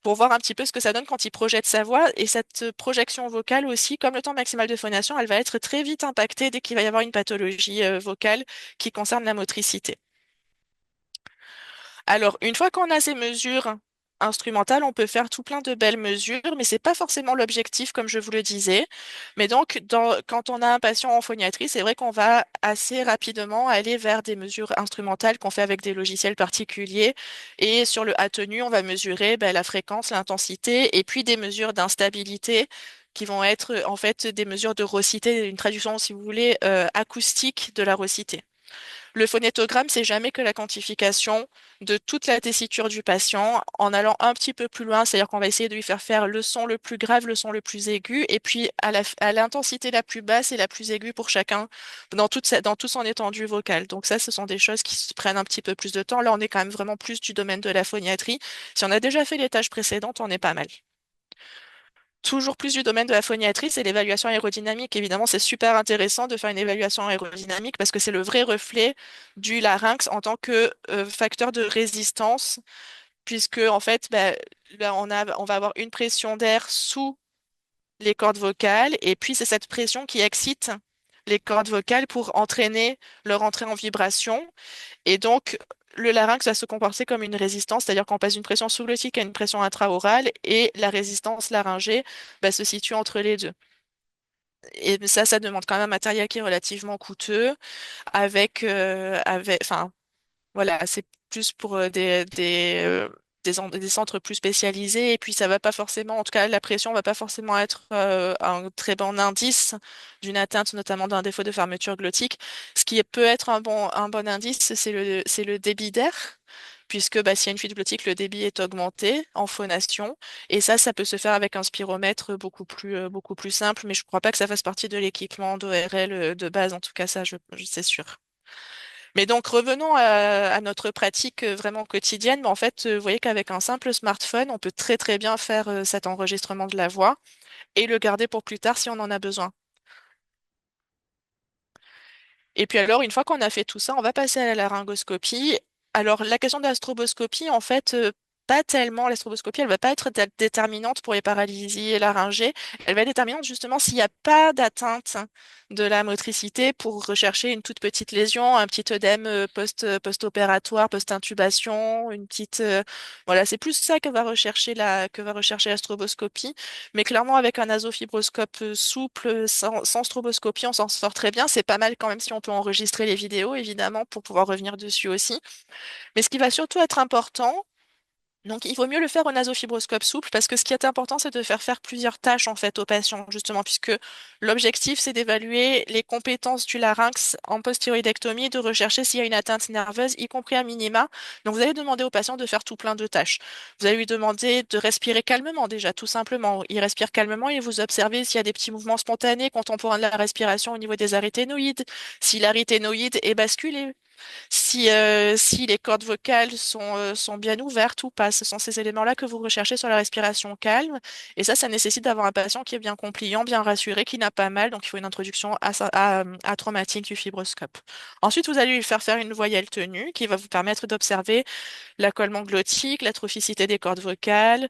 pour voir un petit peu ce que ça donne quand il projette sa voix. Et cette projection vocale aussi, comme le temps maximal de phonation, elle va être très vite impactée dès qu'il va y avoir une pathologie vocale qui concerne la motricité. Alors, une fois qu'on a ces mesures instrumentales, on peut faire tout plein de belles mesures, mais c'est pas forcément l'objectif, comme je vous le disais. Mais donc, quand on a un patient en phoniatrie, c'est vrai qu'on va assez rapidement aller vers des mesures instrumentales qu'on fait avec des logiciels particuliers. Et sur le atténu, on va mesurer ben, la fréquence, l'intensité, et puis des mesures d'instabilité qui vont être en fait des mesures de raucité, une traduction, si vous voulez, acoustique de la raucité. Le phonétogramme, c'est jamais que la quantification de toute la tessiture du patient en allant un petit peu plus loin, c'est-à-dire qu'on va essayer de lui faire faire le son le plus grave, le son le plus aigu, et puis à l'intensité la plus basse et la plus aiguë pour chacun dans tout son étendue vocale. Donc ça, ce sont des choses qui se prennent un petit peu plus de temps. Là, on est quand même vraiment plus du domaine de la phoniatrie. Si on a déjà fait les tâches précédentes, on est pas mal. Toujours plus du domaine de la phoniatrie, c'est l'évaluation aérodynamique. Évidemment, c'est super intéressant de faire une évaluation aérodynamique parce que c'est le vrai reflet du larynx en tant que facteur de résistance, puisque en fait, ben, là, on va avoir une pression d'air sous les cordes vocales, et puis c'est cette pression qui excite les cordes vocales pour entraîner leur entrée en vibration. Et donc, le larynx va se comporter comme une résistance, c'est-à-dire qu'on passe d'une pression sous-glottique à une pression intra-orale, et la résistance laryngée se situe entre les deux. Et ça demande quand même un matériel qui est relativement coûteux, enfin, voilà, c'est plus pour des centres plus spécialisés, et puis ça va pas forcément, en tout cas, la pression va pas forcément être un très bon indice d'une atteinte, notamment d'un défaut de fermeture glottique. Ce qui peut être un bon indice, c'est le débit d'air, puisque s'il y a une fuite glottique, le débit est augmenté en phonation, et ça peut se faire avec un spiromètre beaucoup plus simple, mais je crois pas que ça fasse partie de l'équipement d'ORL de base, en tout cas, c'est sûr. Mais donc revenons à notre pratique vraiment quotidienne. Mais en fait, vous voyez qu'avec un simple smartphone, on peut très très bien faire cet enregistrement de la voix et le garder pour plus tard si on en a besoin. Et puis alors, une fois qu'on a fait tout ça, on va passer à la laryngoscopie. Alors, la question de la stroboscopie, en fait, pas tellement. La stroboscopie, elle va pas être déterminante pour les paralysies laryngées. Elle va être déterminante justement s'il n'y a pas d'atteinte de la motricité pour rechercher une toute petite lésion, un petit œdème post-opératoire, post-intubation, une petite... voilà, c'est plus ça que va rechercher la stroboscopie. Mais clairement, avec un nasofibroscope souple, sans stroboscopie, on s'en sort très bien. C'est pas mal quand même si on peut enregistrer les vidéos, évidemment, pour pouvoir revenir dessus aussi. Mais ce qui va surtout être important, donc, il vaut mieux le faire au nasofibroscope souple parce que ce qui est important, c'est de faire plusieurs tâches en fait aux patients, justement, puisque l'objectif, c'est d'évaluer les compétences du larynx en post-thyroïdectomie, de rechercher s'il y a une atteinte nerveuse, y compris à minima. Donc, vous allez demander au patient de faire tout plein de tâches. Vous allez lui demander de respirer calmement déjà, tout simplement. Il respire calmement et vous observez s'il y a des petits mouvements spontanés contemporains de la respiration au niveau des arythénoïdes. Si l'arythénoïde est basculé, si les cordes vocales sont bien ouvertes ou pas. Ce sont ces éléments-là que vous recherchez sur la respiration calme. Et ça nécessite d'avoir un patient qui est bien compliant, bien rassuré, qui n'a pas mal. Donc, il faut une introduction atraumatique du fibroscope. Ensuite, vous allez lui faire faire une voyelle tenue qui va vous permettre d'observer l'accollement glottique, l'atrophicité des cordes vocales,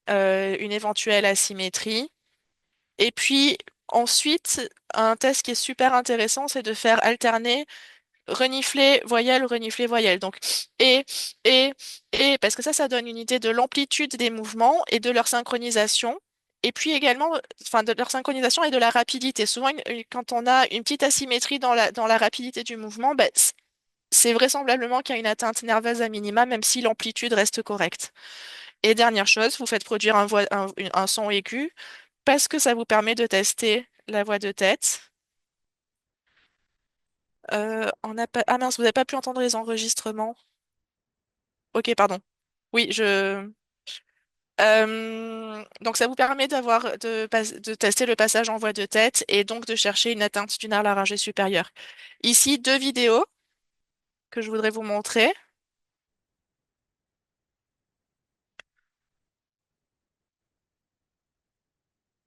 une éventuelle asymétrie. Et puis, ensuite, un test qui est super intéressant, c'est de faire alterner renifler, voyelle. Donc, et, et, parce que ça donne une idée de l'amplitude des mouvements et de leur synchronisation. Et puis également, enfin, de leur synchronisation et de la rapidité. Souvent, quand on a une petite asymétrie dans la rapidité du mouvement, c'est vraisemblablement qu'il y a une atteinte nerveuse à minima, même si l'amplitude reste correcte. Et dernière chose, vous faites produire un son aigu parce que ça vous permet de tester la voix de tête. Ah mince, vous n'avez pas pu entendre les enregistrements. Ok, pardon. Oui, donc ça vous permet de tester le passage en voix de tête et donc de chercher une atteinte du nerf laryngé supérieur. Ici, deux vidéos que je voudrais vous montrer.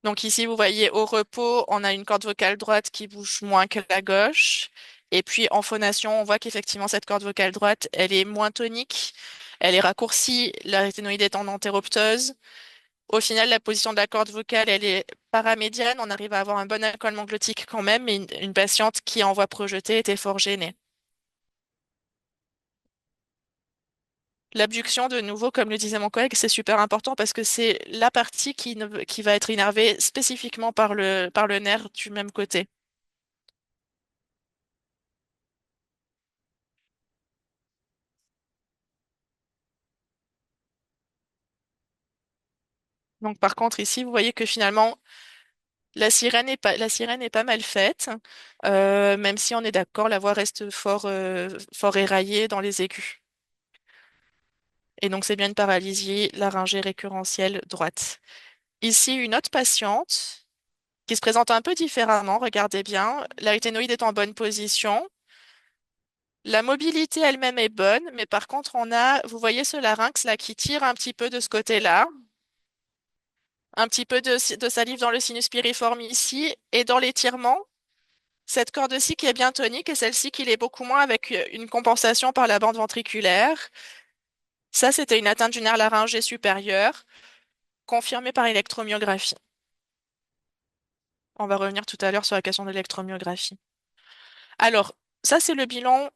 Donc ici, vous voyez au repos, on a une corde vocale droite qui bouge moins que la gauche. Et puis en phonation, on voit qu'effectivement, cette corde vocale droite, elle est moins tonique, elle est raccourcie, la rétinoïde est en entéroptose. Au final, la position de la corde vocale, elle est paramédiane. On arrive à avoir un bon accolement glottique quand même, mais une patiente qui en voix projetée était fort gênée. L'abduction, de nouveau, comme le disait mon collègue, c'est super important parce que c'est la partie qui va être innervée spécifiquement par le nerf du même côté. Donc, par contre, ici, vous voyez que finalement, la sirène est pas mal faite, même si on est d'accord, la voix reste fort éraillée dans les aigus. Et donc, c'est bien une paralysie laryngée récurrentielle droite. Ici, une autre patiente qui se présente un peu différemment. Regardez bien. La rétinoïde est en bonne position. La mobilité elle-même est bonne, mais par contre, vous voyez ce larynx là qui tire un petit peu de ce côté-là. Un petit peu de salive dans le sinus piriforme ici. Et dans l'étirement, cette corde-ci qui est bien tonique et celle-ci qui l'est beaucoup moins avec une compensation par la bande ventriculaire. Ça, c'était une atteinte du nerf laryngé supérieur, confirmée par électromyographie. On va revenir tout à l'heure sur la question de l'électromyographie. Alors, ça, c'est le bilan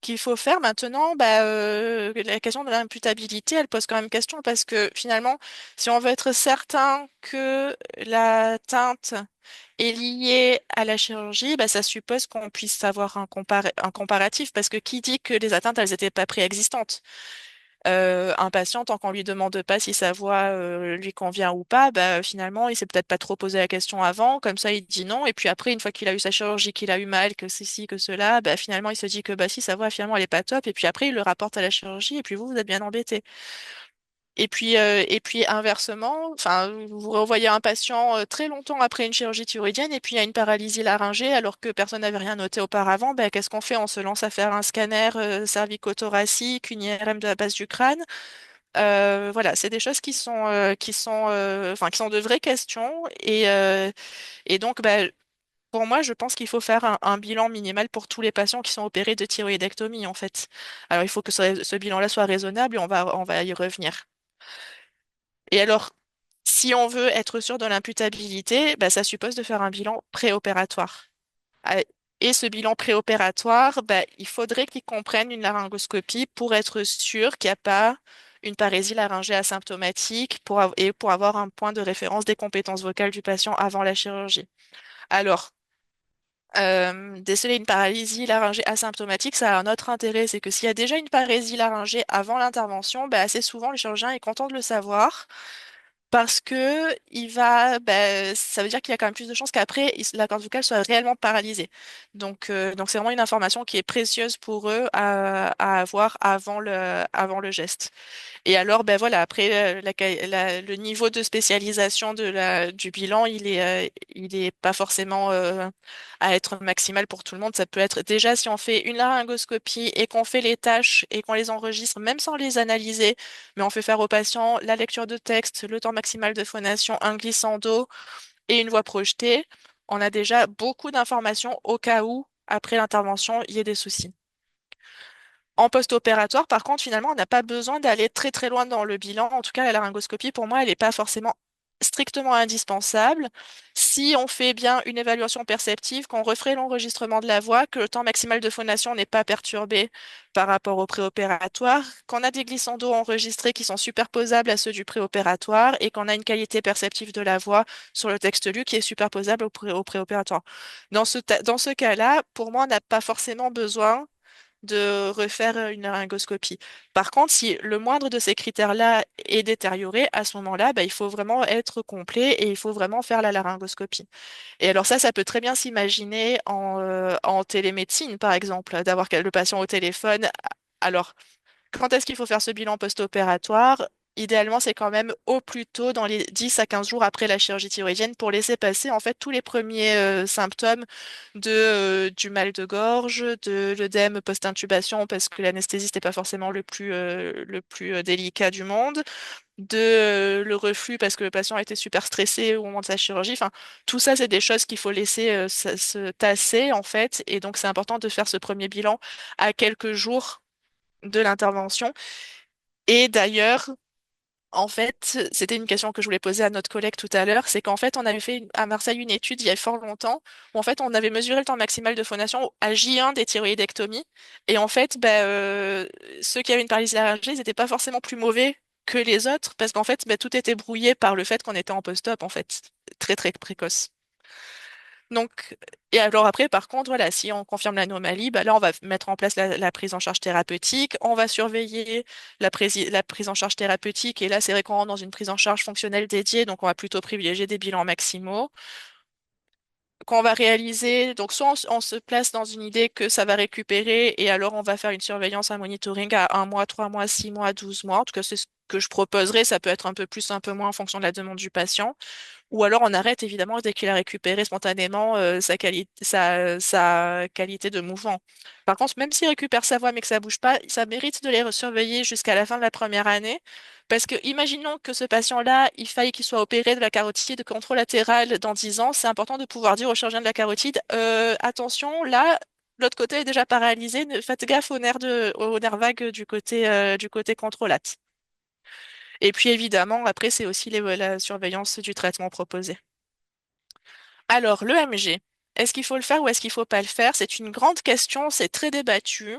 qu'il faut faire maintenant. La question de l'imputabilité, elle pose quand même question parce que finalement, si on veut être certain que l'atteinte est liée à la chirurgie, bah, ça suppose qu'on puisse avoir un comparatif parce que qui dit que les atteintes, elles n'étaient pas préexistantes? Un patient, tant qu'on lui demande pas si sa voix lui convient ou pas, bah, finalement, il s'est peut-être pas trop posé la question avant, comme ça il dit non, et puis après, une fois qu'il a eu sa chirurgie, qu'il a eu mal, que ceci, que cela, bah, finalement il se dit que bah si sa voix finalement elle est pas top, et puis après il le rapporte à la chirurgie, et puis vous êtes bien embêté. Et puis inversement, enfin, vous revoyez un patient très longtemps après une chirurgie thyroïdienne et puis il y a une paralysie laryngée alors que personne n'avait rien noté auparavant. Ben, qu'est-ce qu'on fait? On se lance à faire un scanner cervico-thoracique, une IRM de la base du crâne. Voilà, c'est des choses enfin, qui sont de vraies questions et donc, ben, pour moi, je pense qu'il faut faire un bilan minimal pour tous les patients qui sont opérés de thyroïdectomie en fait. Alors, il faut que ce bilan-là soit raisonnable et on va y revenir. Et alors, si on veut être sûr de l'imputabilité, bah, ça suppose de faire un bilan préopératoire. Ah, et ce bilan préopératoire, bah, il faudrait qu'il comprenne une laryngoscopie pour être sûr qu'il n'y a pas une parésie laryngée asymptomatique et pour avoir un point de référence des compétences vocales du patient avant la chirurgie. Alors, déceler une paralysie laryngée asymptomatique, ça a un autre intérêt, c'est que s'il y a déjà une parésie laryngée avant l'intervention, bah, assez souvent le chirurgien est content de le savoir parce que ça veut dire qu'il y a quand même plus de chances qu'après, la corde vocale soit réellement paralysée. Donc c'est vraiment une information qui est précieuse pour eux à avoir avant le geste. Et alors, ben voilà, après, le niveau de spécialisation du bilan, il est pas forcément à être maximal pour tout le monde. Ça peut être déjà si on fait une laryngoscopie et qu'on fait les tâches et qu'on les enregistre, même sans les analyser, mais on fait faire au patient la lecture de texte, le temps maximal de phonation, un glissando et une voix projetée. On a déjà beaucoup d'informations au cas où, après l'intervention, il y ait des soucis. En post-opératoire, par contre, finalement, on n'a pas besoin d'aller très très loin dans le bilan. En tout cas, la laryngoscopie, pour moi, elle n'est pas forcément strictement indispensable. Si on fait bien une évaluation perceptive, qu'on referait l'enregistrement de la voix, que le temps maximal de phonation n'est pas perturbé par rapport au préopératoire, qu'on a des glissandos enregistrés qui sont superposables à ceux du préopératoire et qu'on a une qualité perceptive de la voix sur le texte lu qui est superposable au préopératoire. Dans ce cas-là, pour moi, on n'a pas forcément besoin de refaire une laryngoscopie. Par contre, si le moindre de ces critères-là est détérioré, à ce moment-là, bah, il faut vraiment être complet et il faut vraiment faire la laryngoscopie. Et alors ça peut très bien s'imaginer en télémédecine, par exemple, d'avoir le patient au téléphone. Alors, quand est-ce qu'il faut faire ce bilan post-opératoire? Idéalement, c'est quand même au plus tôt dans les 10 à 15 jours après la chirurgie thyroïdienne pour laisser passer en fait tous les premiers symptômes du mal de gorge, de l'œdème post-intubation parce que l'anesthésiste n'est pas forcément le plus délicat du monde, le reflux parce que le patient était super stressé au moment de sa chirurgie. Enfin, tout ça, c'est des choses qu'il faut laisser se tasser en fait. Et donc, c'est important de faire ce premier bilan à quelques jours de l'intervention. Et d'ailleurs, en fait, c'était une question que je voulais poser à notre collègue tout à l'heure, c'est qu'en fait, on avait fait à Marseille une étude il y a fort longtemps où en fait, on avait mesuré le temps maximal de phonation à J1 des thyroïdectomies. Et en fait, ceux qui avaient une paralysie laryngée, ils n'étaient pas forcément plus mauvais que les autres parce qu'en fait, tout était brouillé par le fait qu'on était en post-op, en fait, très très précoce. Donc, et alors après, par contre, voilà, si on confirme l'anomalie, là, on va mettre en place la prise en charge thérapeutique, on va surveiller la prise en charge thérapeutique, et là, c'est vrai qu'on rentre dans une prise en charge fonctionnelle dédiée, donc on va plutôt privilégier des bilans maximaux qu'on va réaliser. Donc, soit on se place dans une idée que ça va récupérer, et alors on va faire une surveillance, un monitoring à 1 mois, 3 mois, 6 mois, 12 mois. En tout cas, c'est ce que je proposerai. Ça peut être un peu plus, un peu moins en fonction de la demande du patient. Ou alors on arrête évidemment dès qu'il a récupéré spontanément sa qualité de mouvement. Par contre, même s'il récupère sa voix mais que ça bouge pas, ça mérite de les surveiller jusqu'à la fin de la première année. Parce que imaginons que ce patient-là, il faille qu'il soit opéré de la carotide contralatérale dans 10 ans, c'est important de pouvoir dire au chirurgien de la carotide, attention, là, l'autre côté est déjà paralysé, faites gaffe aux nerfs vagues du côté controlate. Et puis évidemment, après, c'est aussi la surveillance du traitement proposé. Alors, l'EMG, est-ce qu'il faut le faire ou est-ce qu'il faut pas le faire? C'est une grande question, c'est très débattu.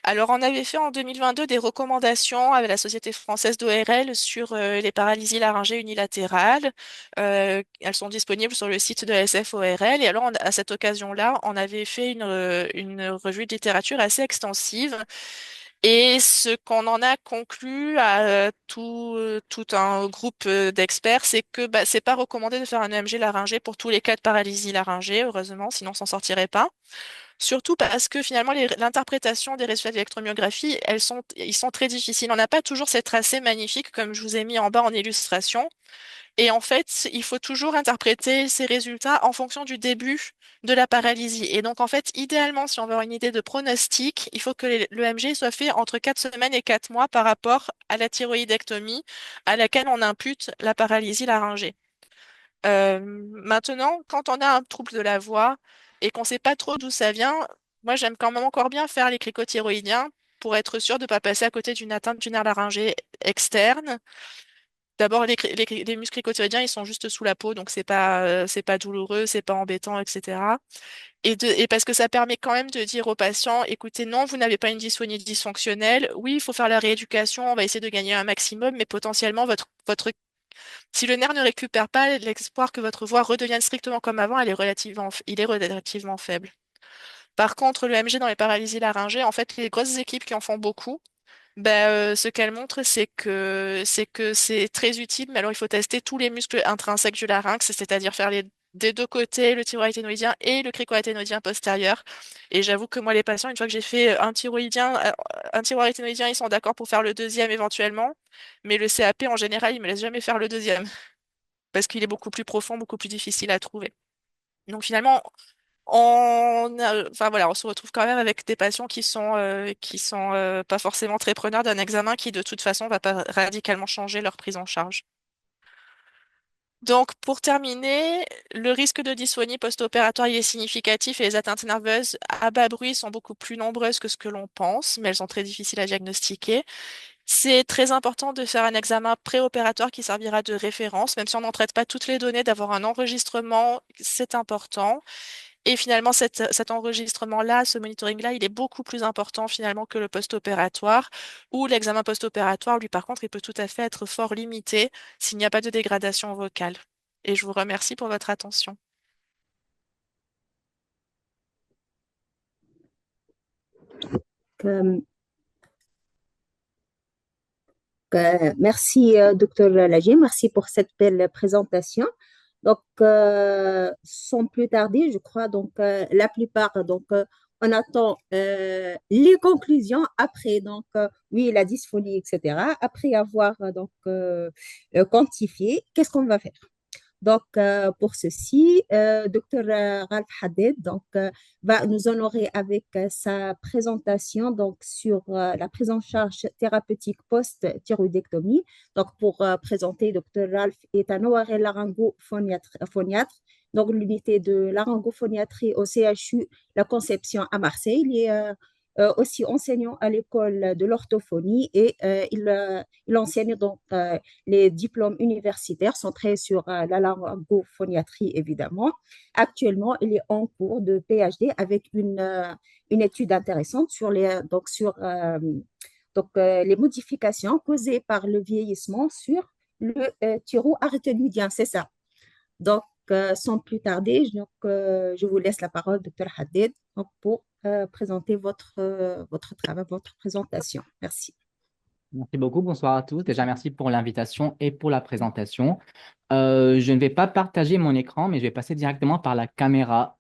Alors, on avait fait en 2022 des recommandations avec la Société française d'ORL sur les paralysies laryngées unilatérales. Elles sont disponibles sur le site de la SFORL. Et alors, à cette occasion-là, on avait fait une revue de littérature assez extensive. Et ce qu'on en a conclu à tout un groupe d'experts, c'est que c'est pas recommandé de faire un EMG laryngé pour tous les cas de paralysie laryngée, heureusement, sinon on s'en sortirait pas. Surtout parce que finalement l'interprétation des résultats d'électromyographie, ils sont très difficiles. On n'a pas toujours ces tracés magnifiques comme je vous ai mis en bas en illustration. Et en fait, il faut toujours interpréter ces résultats en fonction du début de la paralysie. Et donc, en fait, idéalement, si on veut avoir une idée de pronostic, il faut que l'EMG soit fait entre 4 semaines et 4 mois par rapport à la thyroïdectomie à laquelle on impute la paralysie laryngée. Maintenant, quand on a un trouble de la voix et qu'on ne sait pas trop d'où ça vient, moi, j'aime quand même encore bien faire les cricothyroïdiens pour être sûr de ne pas passer à côté d'une atteinte du nerf laryngé externe. D'abord, les muscles cricothyroïdiens, ils sont juste sous la peau, donc c'est pas douloureux, c'est pas embêtant, etc. Et parce que ça permet quand même de dire aux patients, écoutez, non, vous n'avez pas une dysphonie dysfonctionnelle. Oui, il faut faire la rééducation, on va essayer de gagner un maximum, mais potentiellement, si le nerf ne récupère pas, l'espoir que votre voix redevienne strictement comme avant, il est relativement faible. Par contre, le MG dans les paralysies laryngées, en fait, les grosses équipes qui en font beaucoup, ce qu'elle montre, c'est que c'est très utile, mais alors il faut tester tous les muscles intrinsèques du larynx, c'est-à-dire faire des deux côtés, le thyroïdénoïdien et le cricoaténoïdien postérieur. Et j'avoue que moi, les patients, une fois que j'ai fait un thyroïdénoïdien, ils sont d'accord pour faire le deuxième éventuellement, mais le CAP, en général, ils me laissent jamais faire le deuxième, parce qu'il est beaucoup plus profond, beaucoup plus difficile à trouver. Donc finalement, enfin voilà, on se retrouve quand même avec des patients qui sont pas forcément très preneurs d'un examen qui de toute façon va pas radicalement changer leur prise en charge. Donc pour terminer, le risque de dysphonie post-opératoire il est significatif et les atteintes nerveuses à bas bruit sont beaucoup plus nombreuses que ce que l'on pense, mais elles sont très difficiles à diagnostiquer. C'est très important de faire un examen préopératoire qui servira de référence, même si on n'en traite pas toutes les données, d'avoir un enregistrement, c'est important. Et finalement, cet enregistrement-là, ce monitoring-là, il est beaucoup plus important finalement que le post-opératoire, où l'examen post-opératoire, lui, par contre, il peut tout à fait être fort limité s'il n'y a pas de dégradation vocale. Et je vous remercie pour votre attention. euh, merci, docteur Lagier, merci pour cette belle présentation. Donc, sans plus tarder, je crois, donc, la plupart, donc, on attend les conclusions après, donc, oui, la dysphonie, etc. Après avoir, donc, quantifié, qu'est-ce qu'on va faire? Donc, pour ceci, Dr Ralph Haddad donc, va nous honorer avec sa présentation donc, sur la prise en charge thérapeutique post-thyroïdectomie. Donc, pour présenter, Dr Ralph est un ORL laryngophoniatre, donc l'unité de laryngophoniatrie au CHU La Conception à Marseille. Il est aussi enseignant à l'école de l'orthophonie et il enseigne donc les diplômes universitaires centrés sur la laryngophoniatrie, évidemment. Actuellement, il est en cours de PhD avec une étude intéressante sur les modifications causées par le vieillissement sur le thyroarythnidien, c'est ça. Donc, sans plus tarder, je vous laisse la parole, docteur Haddad, donc, pour présenter votre travail, votre présentation. Merci. Merci beaucoup. Bonsoir à tous. Déjà, merci pour l'invitation et pour la présentation. Je ne vais pas partager mon écran, mais je vais passer directement par la caméra.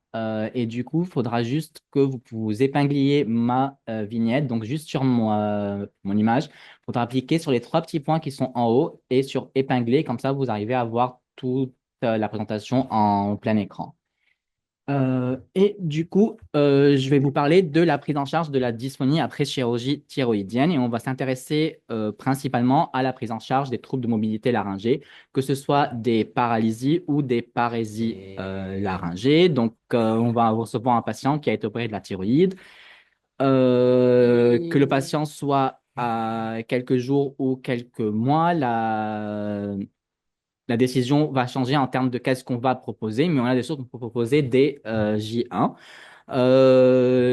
Et du coup, il faudra juste que vous épingliez ma vignette. Donc, juste sur mon image, il faudra cliquer sur les trois petits points qui sont en haut et sur épingler. Comme ça, vous arrivez à voir toute la présentation en plein écran. Et du coup, je vais vous parler de la prise en charge de la dysphonie après chirurgie thyroïdienne et on va s'intéresser principalement à la prise en charge des troubles de mobilité laryngée, que ce soit des paralysies ou des parésies laryngées. Donc, on va recevoir un patient qui a été opéré de la thyroïde, que le patient soit à quelques jours ou quelques mois, la décision va changer en termes de qu'est-ce qu'on va proposer, mais on a des choses qu'on peut proposer dès J1.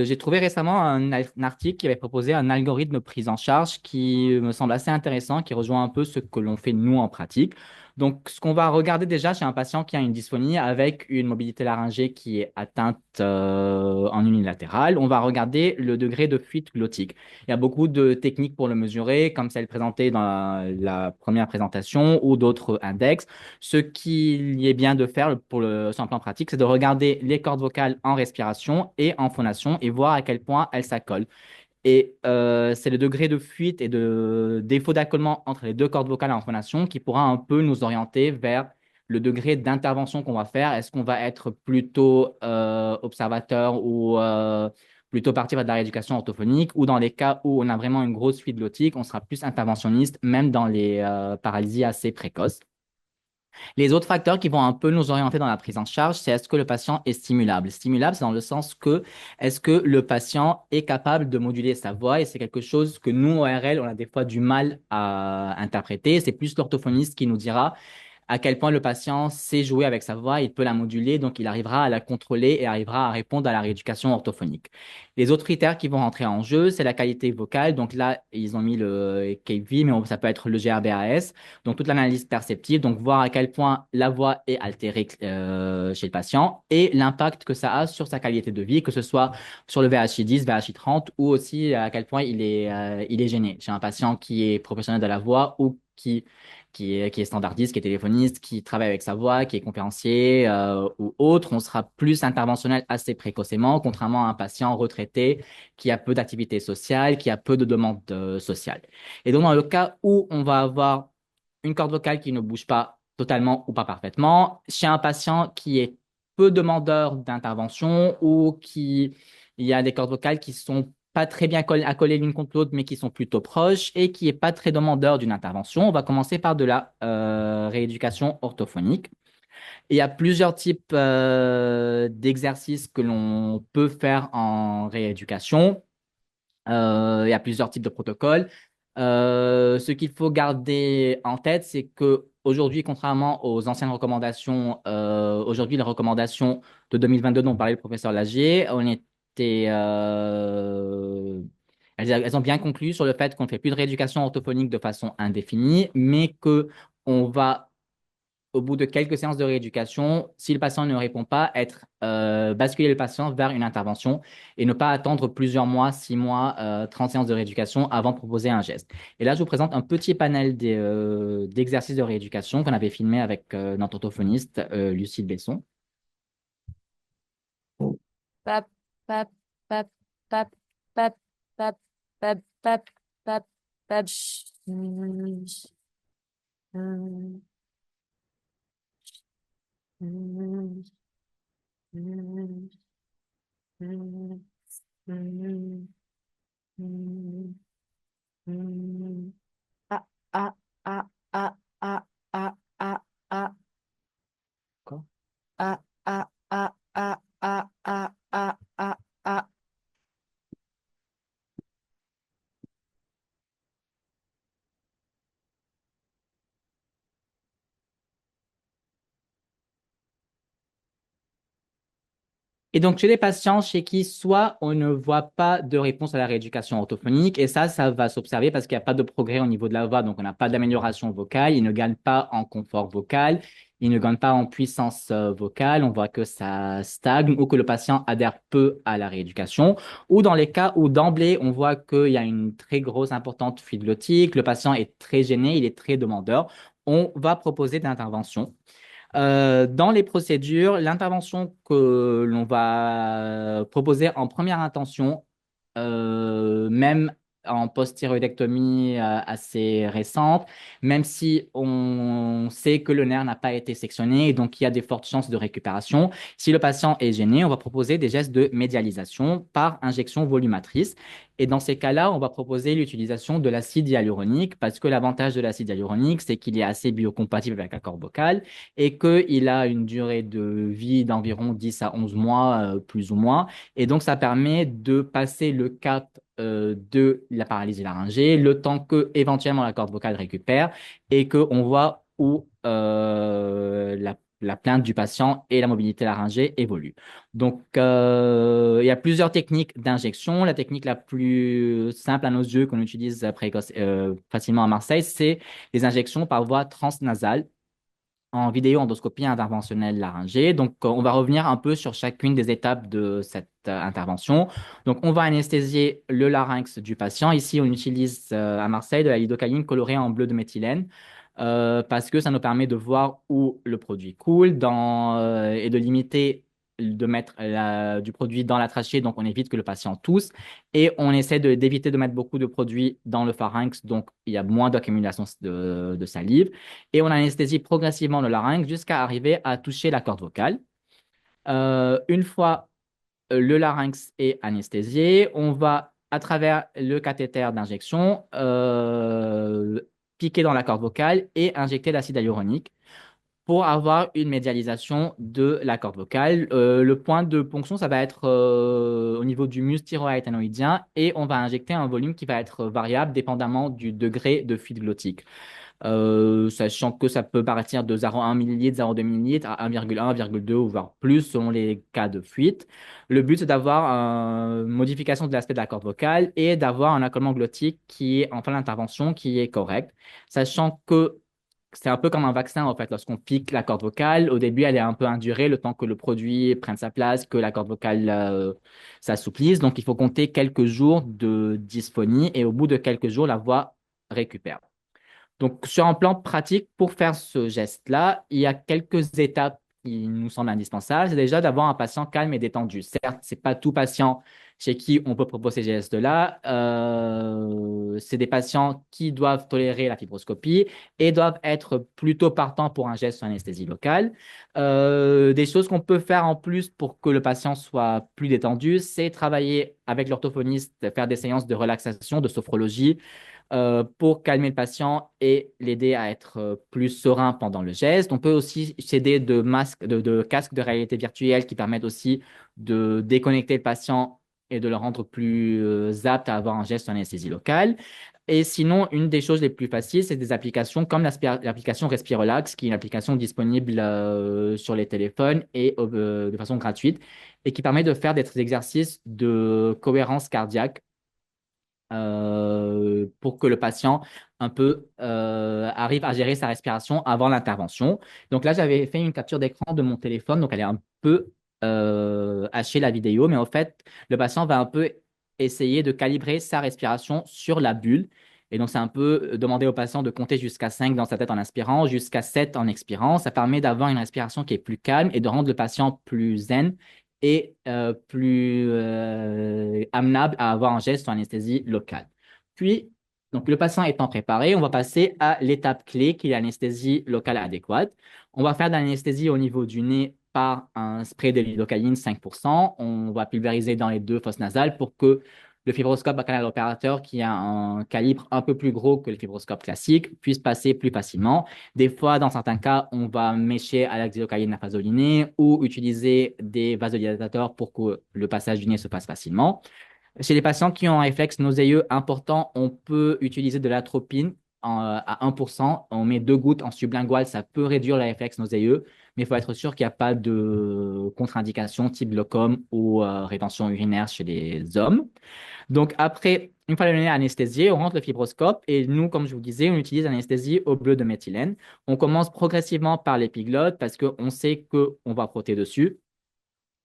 J'ai trouvé récemment un article qui avait proposé un algorithme de prise en charge qui me semble assez intéressant, qui rejoint un peu ce que l'on fait nous en pratique. Donc, ce qu'on va regarder déjà chez un patient qui a une dysphonie avec une mobilité laryngée qui est atteinte en unilatéral, on va regarder le degré de fuite glottique. Il y a beaucoup de techniques pour le mesurer, comme celle présentée dans la première présentation ou d'autres index. Ce qu'il est bien de faire sur un plan pratique, c'est de regarder les cordes vocales en respiration et en phonation et voir à quel point elles s'accolent. Et c'est le degré de fuite et de défaut d'accollement entre les deux cordes vocales en phonation qui pourra un peu nous orienter vers le degré d'intervention qu'on va faire. Est-ce qu'on va être plutôt observateur ou plutôt partir vers de la rééducation orthophonique ou dans les cas où on a vraiment une grosse fuite glottique, on sera plus interventionniste, même dans les paralysies assez précoces. Les autres facteurs qui vont un peu nous orienter dans la prise en charge, c'est est-ce que le patient est stimulable? Stimulable, c'est dans le sens que est-ce que le patient est capable de moduler sa voix et c'est quelque chose que nous, ORL, on a des fois du mal à interpréter. C'est plus l'orthophoniste qui nous dira à quel point le patient sait jouer avec sa voix, il peut la moduler, donc il arrivera à la contrôler et arrivera à répondre à la rééducation orthophonique. Les autres critères qui vont rentrer en jeu, c'est la qualité vocale. Donc là, ils ont mis le KV, mais ça peut être le GRBAS. Donc toute l'analyse perceptive, donc voir à quel point la voix est altérée chez le patient et l'impact que ça a sur sa qualité de vie, que ce soit sur le VHI10, VHI30 ou aussi à quel point il est gêné. Chez un patient qui est professionnel de la voix ou qui est standardiste, qui est téléphoniste, qui travaille avec sa voix, qui est conférencier ou autre, on sera plus interventionnel assez précocement, contrairement à un patient retraité qui a peu d'activité sociale, qui a peu de demandes sociales. Et donc, dans le cas où on va avoir une corde vocale qui ne bouge pas totalement ou pas parfaitement, chez un patient qui est peu demandeur d'intervention ou il y a des cordes vocales qui sont pas très bien accolées l'une contre l'autre, mais qui sont plutôt proches et qui est pas très demandeur d'une intervention. On va commencer par de la rééducation orthophonique. Il y a plusieurs types d'exercices que l'on peut faire en rééducation. Il y a plusieurs types de protocoles. Ce qu'il faut garder en tête, c'est que aujourd'hui, contrairement aux anciennes recommandations, aujourd'hui, les recommandations de 2022 dont parlait le professeur Lagier, elles ont bien conclu sur le fait qu'on ne fait plus de rééducation orthophonique de façon indéfinie, mais que on va au bout de quelques séances de rééducation, si le patient ne répond pas, basculer le patient vers une intervention et ne pas attendre plusieurs mois, 6 mois, 30 séances de rééducation avant de proposer un geste. Et là, je vous présente un petit panel d'exercices de rééducation qu'on avait filmé avec notre orthophoniste Lucille Besson. Pap, pap, pap, pap, pap, pap, pap, pap, pap, pap. Ah, ah, ah, ah, ah, ah, ah, ah. Quoi? Ah, ah, ah, ah, ah, ah, ah, ah, ah. Et donc, chez les patients chez qui soit on ne voit pas de réponse à la rééducation orthophonique, et ça va s'observer parce qu'il n'y a pas de progrès au niveau de la voix, donc on n'a pas d'amélioration vocale, ils ne gagnent pas en confort vocal, ils ne gagnent pas en puissance vocale, on voit que ça stagne ou que le patient adhère peu à la rééducation, ou dans les cas où d'emblée on voit qu'il y a une très grosse importante fuite glottique, le patient est très gêné, il est très demandeur, on va proposer des interventions. Dans les procédures, l'intervention que l'on va proposer en première intention, même en post-thyroïdectomie assez récente, même si on sait que le nerf n'a pas été sectionné et donc il y a des fortes chances de récupération. Si le patient est gêné, on va proposer des gestes de médialisation par injection volumatrice. Et dans ces cas-là, on va proposer l'utilisation de l'acide hyaluronique parce que l'avantage de l'acide hyaluronique, c'est qu'il est assez biocompatible avec la corde vocale et qu'il a une durée de vie d'environ 10 à 11 mois, plus ou moins. Et donc, ça permet de passer le cap de la paralysie laryngée, le temps que éventuellement la corde vocale récupère et qu'on voit où la plainte du patient et la mobilité laryngée évoluent. Donc, il y a plusieurs techniques d'injection. La technique la plus simple à nos yeux qu'on utilise facilement à Marseille, c'est les injections par voie transnasale en vidéo-endoscopie interventionnelle laryngée. Donc, on va revenir un peu sur chacune des étapes de cette intervention. Donc, on va anesthésier le larynx du patient. Ici, on utilise à Marseille de la lidocaïne colorée en bleu de méthylène parce que ça nous permet de voir où le produit coule et de limiter de mettre du produit dans la trachée, donc on évite que le patient tousse, et on essaie d'éviter de mettre beaucoup de produits dans le pharynx, donc il y a moins d'accumulation de salive, et on anesthésie progressivement le larynx jusqu'à arriver à toucher la corde vocale. Une fois le larynx est anesthésié, on va, à travers le cathéter d'injection, piquer dans la corde vocale et injecter l'acide hyaluronique pour avoir une médialisation de la corde vocale. Le point de ponction, ça va être au niveau du muscle thyroïde-éthanoïdien et on va injecter un volume qui va être variable dépendamment du degré de fuite glottique. Sachant que ça peut partir de 0,1 ml, 0,2 ml à 1,1, 1,2 ou voire plus selon les cas de fuite. Le but, c'est d'avoir une modification de l'aspect de la corde vocale et d'avoir un accolement glottique qui est en fin d'intervention qui est correct, sachant que c'est un peu comme un vaccin en fait. Lorsqu'on pique la corde vocale, au début, elle est un peu indurée le temps que le produit prenne sa place, que la corde vocale s'assouplisse. Donc, il faut compter quelques jours de dysphonie et au bout de quelques jours, la voix récupère. Donc, sur un plan pratique, pour faire ce geste-là, il y a quelques étapes qui nous semblent indispensables. C'est déjà d'avoir un patient calme et détendu. Certes, ce n'est pas tout patient chez qui on peut proposer ces gestes-là. C'est des patients qui doivent tolérer la fibroscopie et doivent être plutôt partants pour un geste sur anesthésie locale. Des choses qu'on peut faire en plus pour que le patient soit plus détendu, c'est travailler avec l'orthophoniste, faire des séances de relaxation, de sophrologie, pour calmer le patient et l'aider à être plus serein pendant le geste. On peut aussi s'aider de masques, de casques de réalité virtuelle qui permettent aussi de déconnecter le patient et de le rendre plus apte à avoir un geste en anesthésie locale. Et sinon, une des choses les plus faciles, c'est des applications comme l'application Respirelax, qui est une application disponible sur les téléphones et de façon gratuite, et qui permet de faire des exercices de cohérence cardiaque pour que le patient un peu arrive à gérer sa respiration avant l'intervention. Donc là, j'avais fait une capture d'écran de mon téléphone, donc elle est un peu hachée la vidéo, mais en fait, le patient va un peu essayer de calibrer sa respiration sur la bulle. Et donc, c'est un peu demander au patient de compter jusqu'à 5 dans sa tête en inspirant, jusqu'à 7 en expirant. Ça permet d'avoir une respiration qui est plus calme et de rendre le patient plus zen et plus amenable à avoir un geste ou anesthésie locale. Puis, donc le patient étant préparé, on va passer à l'étape clé qui est l'anesthésie locale adéquate. On va faire de l'anesthésie au niveau du nez par un spray de lidocaïne 5%. On va pulvériser dans les deux fosses nasales pour que le fibroscope à canal opérateur, qui a un calibre un peu plus gros que le fibroscope classique, puisse passer plus facilement. Des fois, dans certains cas, on va mécher à la xylocaïne nafazolinée ou utiliser des vasodilatateurs pour que le passage du nez se passe facilement. Chez les patients qui ont un réflexe nauséeux important, on peut utiliser de l'atropine à 1%. On met 2 gouttes en sublingual, ça peut réduire le réflexe nauséeux, mais il faut être sûr qu'il n'y a pas de contre-indication type glaucome ou rétention urinaire chez les hommes. Donc après, une fois le nez anesthésié, on rentre le fibroscope et nous, comme je vous disais, on utilise l'anesthésie au bleu de méthylène. On commence progressivement par l'épiglotte parce qu'on sait qu'on va frotter dessus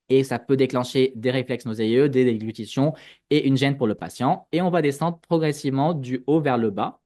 et ça peut déclencher des réflexes nauséeux, des déglutitions et une gêne pour le patient. Et on va descendre progressivement du haut vers le bas.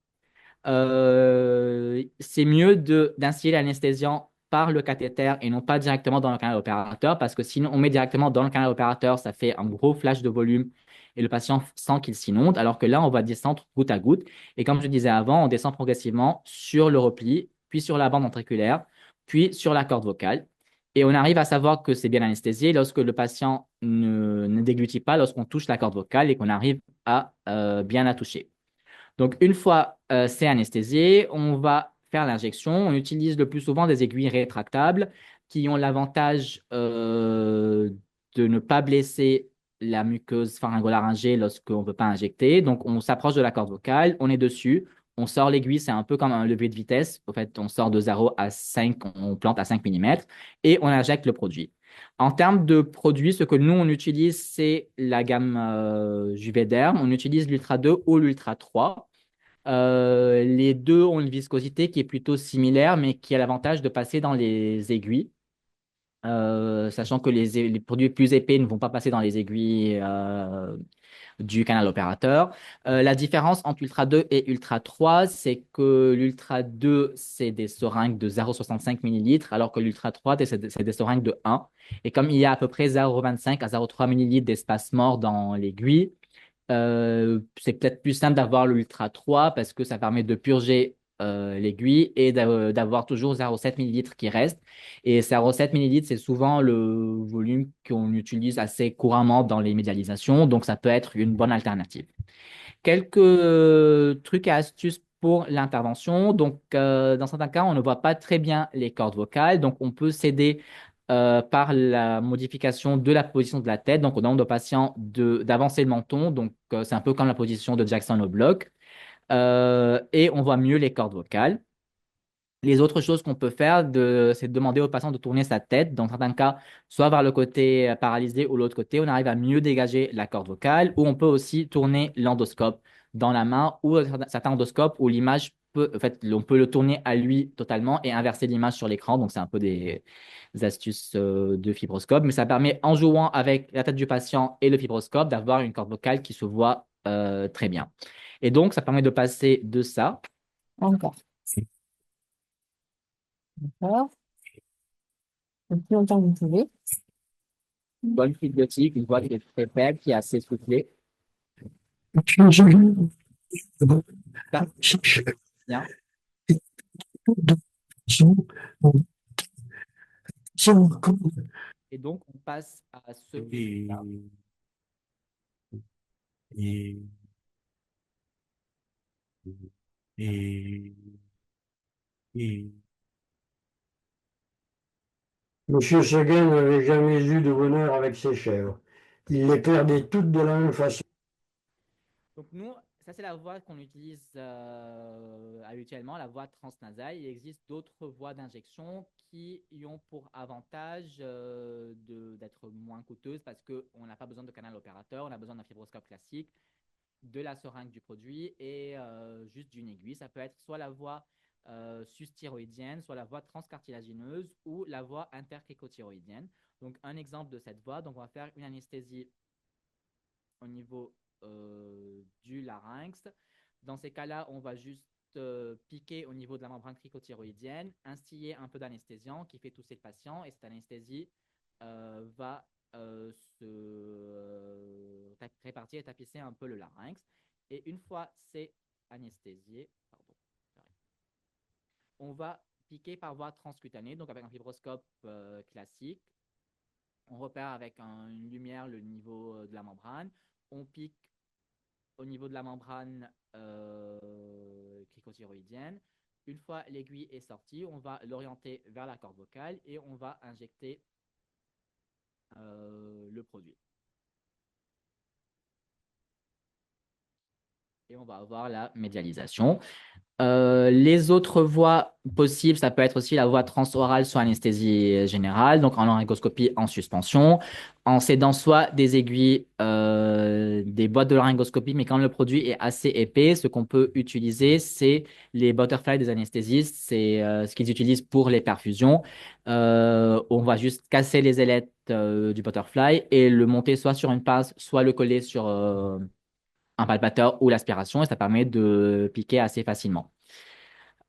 C'est mieux d'instiller l'anesthésiant par le cathéter et non pas directement dans le canal opérateur parce que sinon on met directement dans le canal opérateur, ça fait un gros flash de volume et le patient sent qu'il s'inonde, alors que là on va descendre goutte à goutte. Et comme je disais avant, on descend progressivement sur le repli, puis sur la bande ventriculaire, puis sur la corde vocale. Et on arrive à savoir que c'est bien anesthésié lorsque le patient ne déglutit pas, lorsqu'on touche la corde vocale et qu'on arrive à bien la toucher. Donc, une fois c'est anesthésié, on va faire l'injection. On utilise le plus souvent des aiguilles rétractables qui ont l'avantage de ne pas blesser la muqueuse pharyngolaryngée lorsqu'on ne veut pas injecter. Donc, on s'approche de la corde vocale, on est dessus, on sort l'aiguille, c'est un peu comme un levier de vitesse. En fait, on sort de 0 à 5, on plante à 5 mm et on injecte le produit. En termes de produits, ce que nous, on utilise, c'est la gamme Juvederm. On utilise l'Ultra 2 ou l'Ultra 3. Les deux ont une viscosité qui est plutôt similaire, mais qui a l'avantage de passer dans les aiguilles, sachant que les produits plus épais ne vont pas passer dans les aiguilles du canal opérateur. La différence entre Ultra 2 et Ultra 3, c'est que l'Ultra 2, c'est des seringues de 0,65 ml, alors que l'Ultra 3, c'est des seringues de 1. Et comme il y a à peu près 0,25 à 0,3 ml d'espace mort dans l'aiguille, c'est peut-être plus simple d'avoir l'Ultra 3 parce que ça permet de purger l'aiguille et d'avoir toujours 0,7 ml qui reste. Et 0,7 ml, c'est souvent le volume qu'on utilise assez couramment dans les médialisations, donc ça peut être une bonne alternative. Quelques trucs et astuces pour l'intervention. Donc, dans certains cas, on ne voit pas très bien les cordes vocales, donc on peut s'aider par la modification de la position de la tête. Donc, on demande au patient d'avancer le menton. Donc, c'est un peu comme la position de Jackson au bloc. Et on voit mieux les cordes vocales. Les autres choses qu'on peut faire, c'est de demander au patient de tourner sa tête. Dans certains cas, soit vers le côté paralysé ou l'autre côté, on arrive à mieux dégager la corde vocale. Ou on peut aussi tourner l'endoscope dans la main ou certains endoscopes où l'image peut, en fait, on peut le tourner à lui totalement et inverser l'image sur l'écran. Donc, c'est un peu des astuces de fibroscope. Mais ça permet, en jouant avec la tête du patient et le fibroscope, d'avoir une corde vocale qui se voit très bien. Et donc, ça permet de passer de ça. Encore. D'accord. Le plus longtemps que vous pouvez. Une bonne fluide gothique, une voix qui est très faible, qui est assez soufflée. Ça, bien. Et donc, on passe à ce. Monsieur Seguin n'avait jamais eu de bonheur avec ses chèvres. Il les perdait toutes de la même façon. Donc, nous, ça, c'est la voie qu'on utilise habituellement, la voie transnasale. Il existe d'autres voies d'injection qui y ont pour avantage d'être moins coûteuses parce qu'on n'a pas besoin de canal opérateur, on a besoin d'un fibroscope classique. de la seringue du produit et juste d'une aiguille. Ça peut être soit la voie sus-thyroïdienne, soit la voie transcartilagineuse ou la voie intercricothyroïdienne. Donc, un exemple de cette voie, donc on va faire une anesthésie au niveau du larynx. Dans ces cas-là, on va juste piquer au niveau de la membrane cricothyroïdienne, instiller un peu d'anesthésiant qui fait tousser le patient et cette anesthésie va répartir et tapisser un peu le larynx. Et une fois c'est anesthésié, pardon, on va piquer par voie transcutanée, donc avec un fibroscope classique. On repère avec une lumière le niveau de la membrane. On pique au niveau de la membrane cricothyroïdienne. Une fois l'aiguille est sortie, on va l'orienter vers la corde vocale et on va injecter le produit. Et on va avoir la médialisation. Les autres voies possibles, ça peut être aussi la voie transorale sur anesthésie générale, donc en laryngoscopie en suspension, en s'aidant soit des aiguilles, des boîtes de laryngoscopie, mais quand le produit est assez épais, ce qu'on peut utiliser, c'est les butterflies des anesthésistes, c'est ce qu'ils utilisent pour les perfusions. On va juste casser les ailettes du butterfly et le monter soit sur une pince, soit le coller sur un palpateur ou l'aspiration, et ça permet de piquer assez facilement.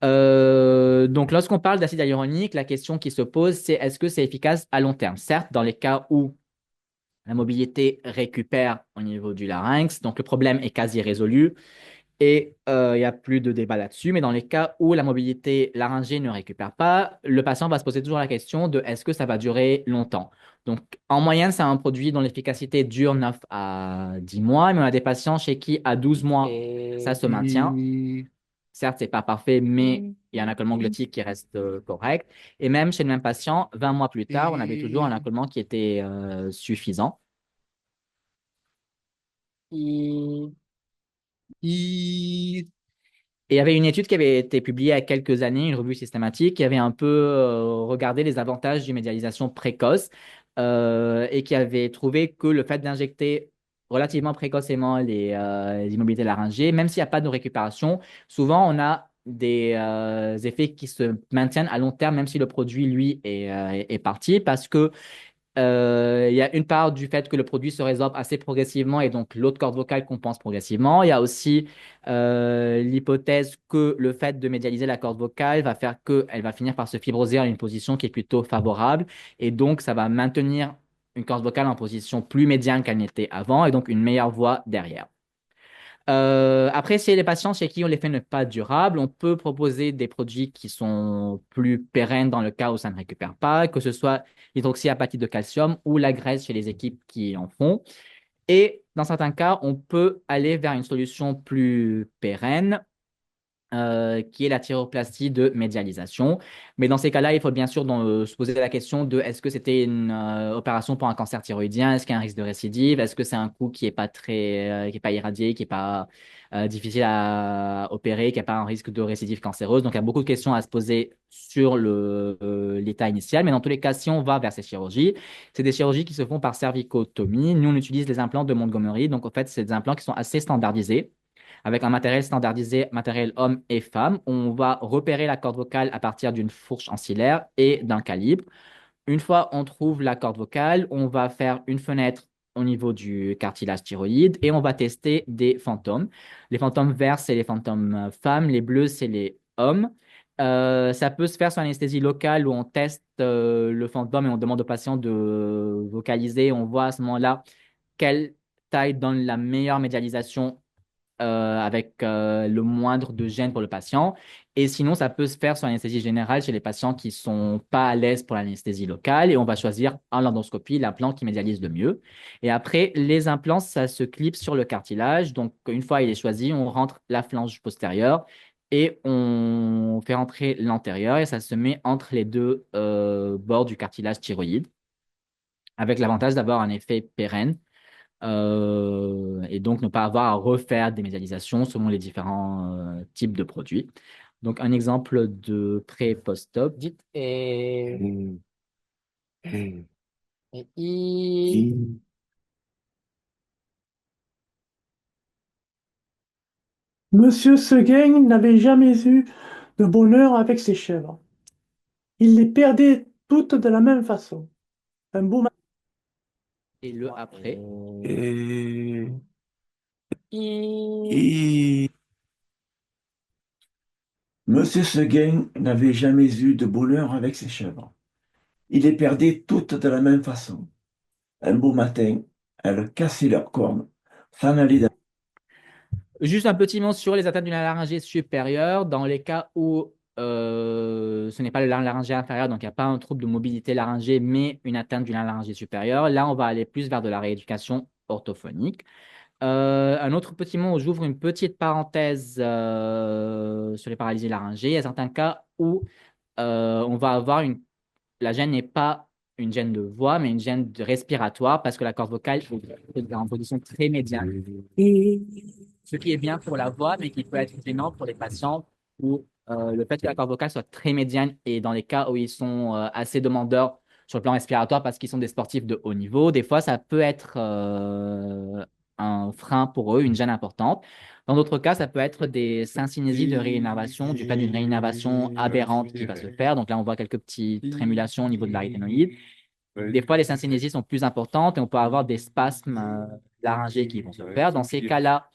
Donc, lorsqu'on parle d'acide hyaluronique, la question qui se pose, c'est est-ce que c'est efficace à long terme? Certes, dans les cas où la mobilité récupère au niveau du larynx, donc le problème est quasi résolu et il n'y a plus de débat là-dessus. Mais dans les cas où la mobilité laryngée ne récupère pas, le patient va se poser toujours la question de est-ce que ça va durer longtemps? Donc, en moyenne, c'est un produit dont l'efficacité dure 9 à 10 mois, mais on a des patients chez qui, à 12 mois, ça se maintient. Certes, ce n'est pas parfait, mais il y a un accolement glottique qui reste correct. Et même chez le même patient, 20 mois plus tard, on avait toujours un accolement qui était suffisant. Et il y avait une étude qui avait été publiée il y a quelques années, une revue systématique, qui avait un peu regardé les avantages d'une médialisation précoce et qui avait trouvé que le fait d'injecter relativement précocement les immobilités laryngées, même s'il n'y a pas de récupération, souvent on a des effets qui se maintiennent à long terme, même si le produit, lui, est parti, parce que il y a une part du fait que le produit se résorbe assez progressivement et donc l'autre corde vocale compense progressivement. Il y a aussi l'hypothèse que le fait de médialiser la corde vocale va faire qu'elle va finir par se fibroser à une position qui est plutôt favorable et donc ça va maintenir une corde vocale en position plus médiane qu'elle n'était avant et donc une meilleure voix derrière. Après, si les patients chez qui l'effet n'est pas durable, on peut proposer des produits qui sont plus pérennes dans le cas où ça ne récupère pas, que ce soit l'hydroxyapatite de calcium ou la graisse chez les équipes qui en font. Et dans certains cas, on peut aller vers une solution plus pérenne qui est la thyroplastie de médialisation. Mais dans ces cas-là, il faut bien sûr se poser la question de est-ce que c'était une opération pour un cancer thyroïdien? Est-ce qu'il y a un risque de récidive? Est-ce que c'est un coût qui n'est pas qui est pas irradié, qui n'est pas difficile à opérer, qui n'a pas un risque de récidive cancéreuse? Donc, il y a beaucoup de questions à se poser sur l'état initial. Mais dans tous les cas, si on va vers ces chirurgies, c'est des chirurgies qui se font par cervicotomie. Nous, on utilise les implants de Montgomery. Donc, en fait, c'est des implants qui sont assez standardisés avec un matériel standardisé, matériel homme et femme. On va repérer la corde vocale à partir d'une fourche ancillaire et d'un calibre. Une fois on trouve la corde vocale, on va faire une fenêtre au niveau du cartilage thyroïde et on va tester des fantômes. Les fantômes verts, c'est les fantômes femmes, les bleus, c'est les hommes. Ça peut se faire sur anesthésie locale où on teste le fantôme et on demande au patient de vocaliser. On voit à ce moment-là quelle taille donne la meilleure médialisation avec le moindre de gêne pour le patient. Et sinon, ça peut se faire sur l'anesthésie générale chez les patients qui ne sont pas à l'aise pour l'anesthésie locale. Et on va choisir en endoscopie l'implant qui médialise le mieux. Et après, les implants, ça se clip sur le cartilage. Donc, une fois il est choisi, on rentre la flange postérieure et on fait rentrer l'antérieur et ça se met entre les deux bords du cartilage thyroïde avec l'avantage d'avoir un effet pérenne et donc ne pas avoir à refaire des médialisations selon les différents types de produits. Donc, un exemple de pré post-op. Dites Monsieur Seguin n'avait jamais eu de bonheur avec ses chèvres. Il les perdait toutes de la même façon. Un beau matin. Et le après. Et, Il- et Monsieur Seguin n'avait jamais eu de bonheur avec ses chèvres. Il les perdait toutes de la même façon. Un beau matin, elles cassaient leurs cornes, s'en allaient dans... Juste un petit mot sur les atteintes du laryngée supérieur. Dans les cas où ce n'est pas le laryngée inférieur, donc il n'y a pas un trouble de mobilité laryngée, mais une atteinte du laryngée supérieur, là, on va aller plus vers de la rééducation orthophonique. Un autre petit mot, j'ouvre une petite parenthèse sur les paralysies laryngées. Il y a certains cas où on va avoir la gêne n'est pas une gêne de voix, mais une gêne respiratoire parce que la corde vocale est en position très médiane. Ce qui est bien pour la voix, mais qui peut être gênant pour les patients où le fait que la corde vocale soit très médiane et dans les cas où ils sont assez demandeurs sur le plan respiratoire parce qu'ils sont des sportifs de haut niveau, des fois, ça peut être un frein pour eux, une gêne importante. Dans d'autres cas, ça peut être des syncynésies de réinnervation du fait d'une réinnervation aberrante qui va se faire. Donc là, on voit quelques petites trémulations au niveau de l'arythénoïde. Des fois, les syncynésies sont plus importantes et on peut avoir des spasmes laryngés qui vont se faire. Dans ces cas-là,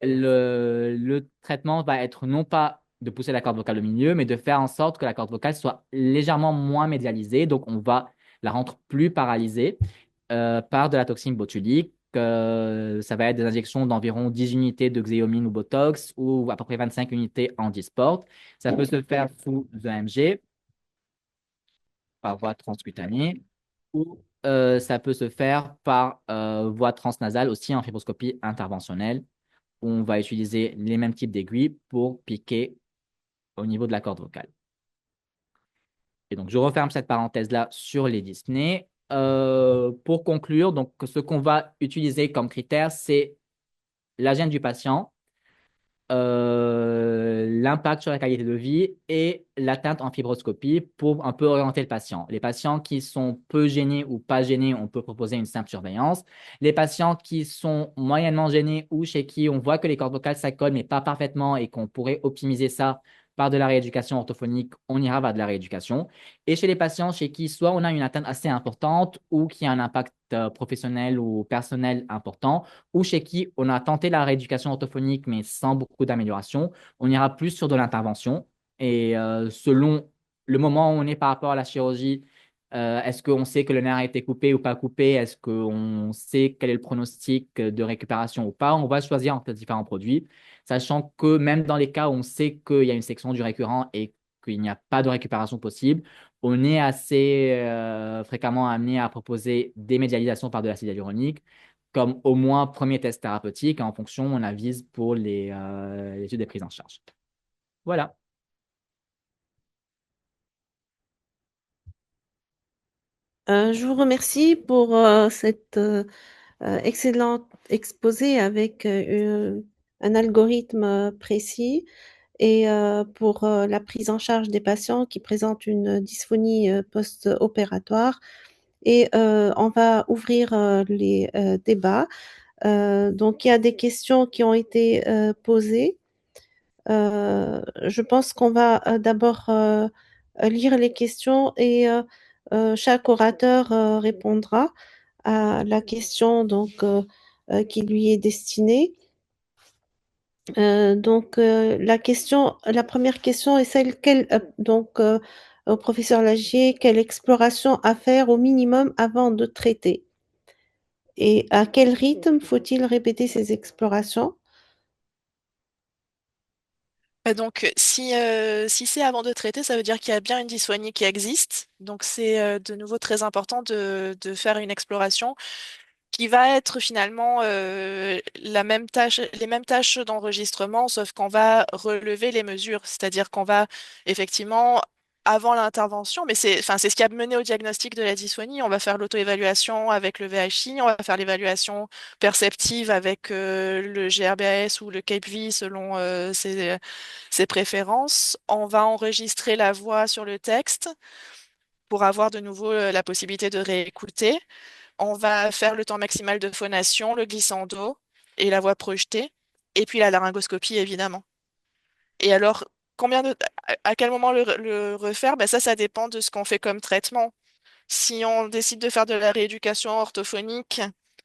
le traitement va être non pas de pousser la corde vocale au milieu, mais de faire en sorte que la corde vocale soit légèrement moins médialisée. Donc, on va la rendre plus paralysée par de la toxine botulique. Ça va être des injections d'environ 10 unités de xéomine ou Botox ou à peu près 25 unités en Dysport. Ça peut se faire sous EMG par voie transcutanée ou ça peut se faire par voie transnasale aussi en fibroscopie interventionnelle où on va utiliser les mêmes types d'aiguilles pour piquer au niveau de la corde vocale. Et donc, je referme cette parenthèse-là sur les dyspnées. Pour conclure, donc, ce qu'on va utiliser comme critère, c'est la gêne du patient, l'impact sur la qualité de vie et l'atteinte en fibroscopie pour un peu orienter le patient. Les patients qui sont peu gênés ou pas gênés, on peut proposer une simple surveillance. Les patients qui sont moyennement gênés ou chez qui on voit que les cordes vocales s'accolent mais pas parfaitement et qu'on pourrait optimiser ça par de la rééducation orthophonique, on ira vers de la rééducation. Et chez les patients chez qui soit on a une atteinte assez importante ou qui a un impact professionnel ou personnel important, ou chez qui on a tenté la rééducation orthophonique, mais sans beaucoup d'amélioration, on ira plus sur de l'intervention. Et selon le moment où on est par rapport à la chirurgie, est-ce qu'on sait que le nerf a été coupé ou pas coupé? Est-ce qu'on sait quel est le pronostic de récupération ou pas? On va choisir entre différents produits, sachant que même dans les cas où on sait qu'il y a une section du récurrent et qu'il n'y a pas de récupération possible, on est assez fréquemment amené à proposer des médialisations par de l'acide hyaluronique comme au moins premier test thérapeutique. En fonction, on avise pour les études des prises en charge. Voilà. Je vous remercie pour cet excellent exposé avec un algorithme précis et pour la prise en charge des patients qui présentent une dysphonie post-opératoire. Et on va ouvrir les débats. Donc, il y a des questions qui ont été posées. Je pense qu'on va d'abord lire les questions et chaque orateur répondra à la question donc, qui lui est destinée. La première question est celle au professeur Lagier, quelle exploration à faire au minimum avant de traiter? Et à quel rythme faut-il répéter ces explorations? Donc, si c'est avant de traiter, ça veut dire qu'il y a bien une dysphonie qui existe. Donc, c'est de nouveau très important de faire une exploration qui va être finalement la même tâche, les mêmes tâches d'enregistrement, sauf qu'on va relever les mesures. C'est-à-dire qu'on va effectivement, avant l'intervention, mais c'est ce qui a mené au diagnostic de la dysphonie, on va faire l'auto-évaluation avec le VHI, on va faire l'évaluation perceptive avec le GRBAS ou le CAPE-V selon ses préférences. On va enregistrer la voix sur le texte pour avoir de nouveau la possibilité de réécouter. On va faire le temps maximal de phonation, le glissando et la voix projetée et puis la laryngoscopie, évidemment. Et alors, à quel moment le refaire? Ben ça dépend de ce qu'on fait comme traitement. Si on décide de faire de la rééducation orthophonique,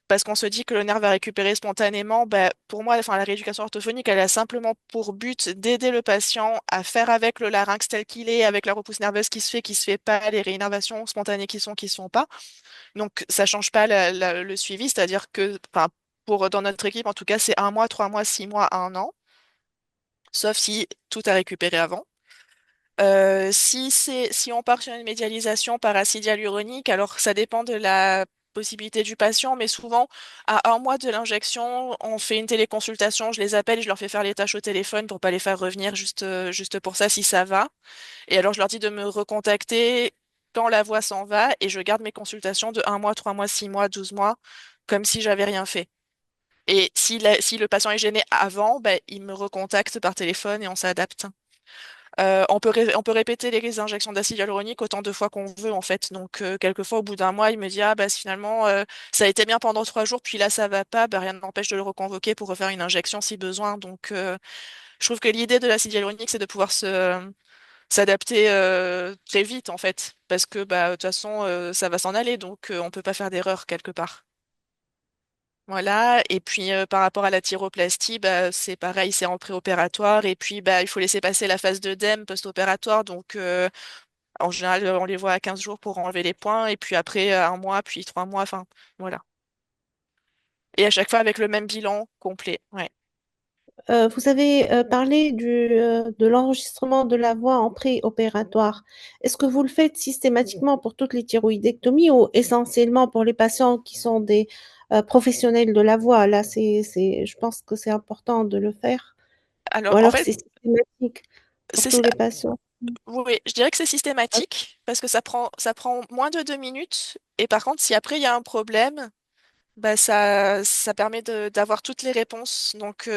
parce qu'on se dit que le nerf va récupérer spontanément, ben, pour moi, enfin, la rééducation orthophonique, elle a simplement pour but d'aider le patient à faire avec le larynx tel qu'il est, avec la repousse nerveuse qui se fait pas, les réinnervations spontanées qui sont pas. Donc, ça change pas le suivi, c'est-à-dire que, enfin, dans notre équipe, en tout cas, c'est 1 mois, 3 mois, 6 mois, 1 an, sauf si tout a récupéré avant. Si on part sur une médialisation par acide hyaluronique, alors ça dépend de la possibilité du patient, mais souvent, à 1 mois de l'injection, on fait une téléconsultation, je les appelle et je leur fais faire les tâches au téléphone pour pas les faire revenir juste pour ça, si ça va. Et alors, je leur dis de me recontacter quand la voix s'en va et je garde mes consultations de 1 mois, 3 mois, 6 mois, 12 mois, comme si j'avais rien fait. Et si le patient est gêné avant, ben, il me recontacte par téléphone et on s'adapte. On peut répéter les injections d'acide hyaluronique autant de fois qu'on veut en fait. Donc quelquefois au bout d'un mois, il me dit ah bah finalement ça a été bien pendant 3 jours, puis là ça va pas, bah, rien ne m'empêche de le reconvoquer pour refaire une injection si besoin. Donc je trouve que l'idée de l'acide hyaluronique c'est de pouvoir s'adapter très vite en fait, parce que bah de toute façon ça va s'en aller, donc on peut pas faire d'erreur quelque part. Voilà, et puis par rapport à la thyroplastie, bah, c'est pareil, c'est en préopératoire, et puis bah, il faut laisser passer la phase d'œdème post-opératoire, donc en général on les voit à 15 jours pour enlever les points, et puis après 1 mois, puis 3 mois, enfin voilà. Et à chaque fois avec le même bilan complet. Ouais. Vous avez parlé de l'enregistrement de la voix en préopératoire. Est-ce que vous le faites systématiquement pour toutes les thyroïdectomies ou essentiellement pour les patients qui sont des professionnels de la voix? Là, je pense que c'est important de le faire. Ou Alors en alors fait, c'est systématique pour c'est tous les patients. oui, je dirais que c'est Ah, systématique, parce que ça prend moins de 2 minutes, et par contre si après il y a un problème, bah, ça permet d'avoir toutes les réponses. Donc,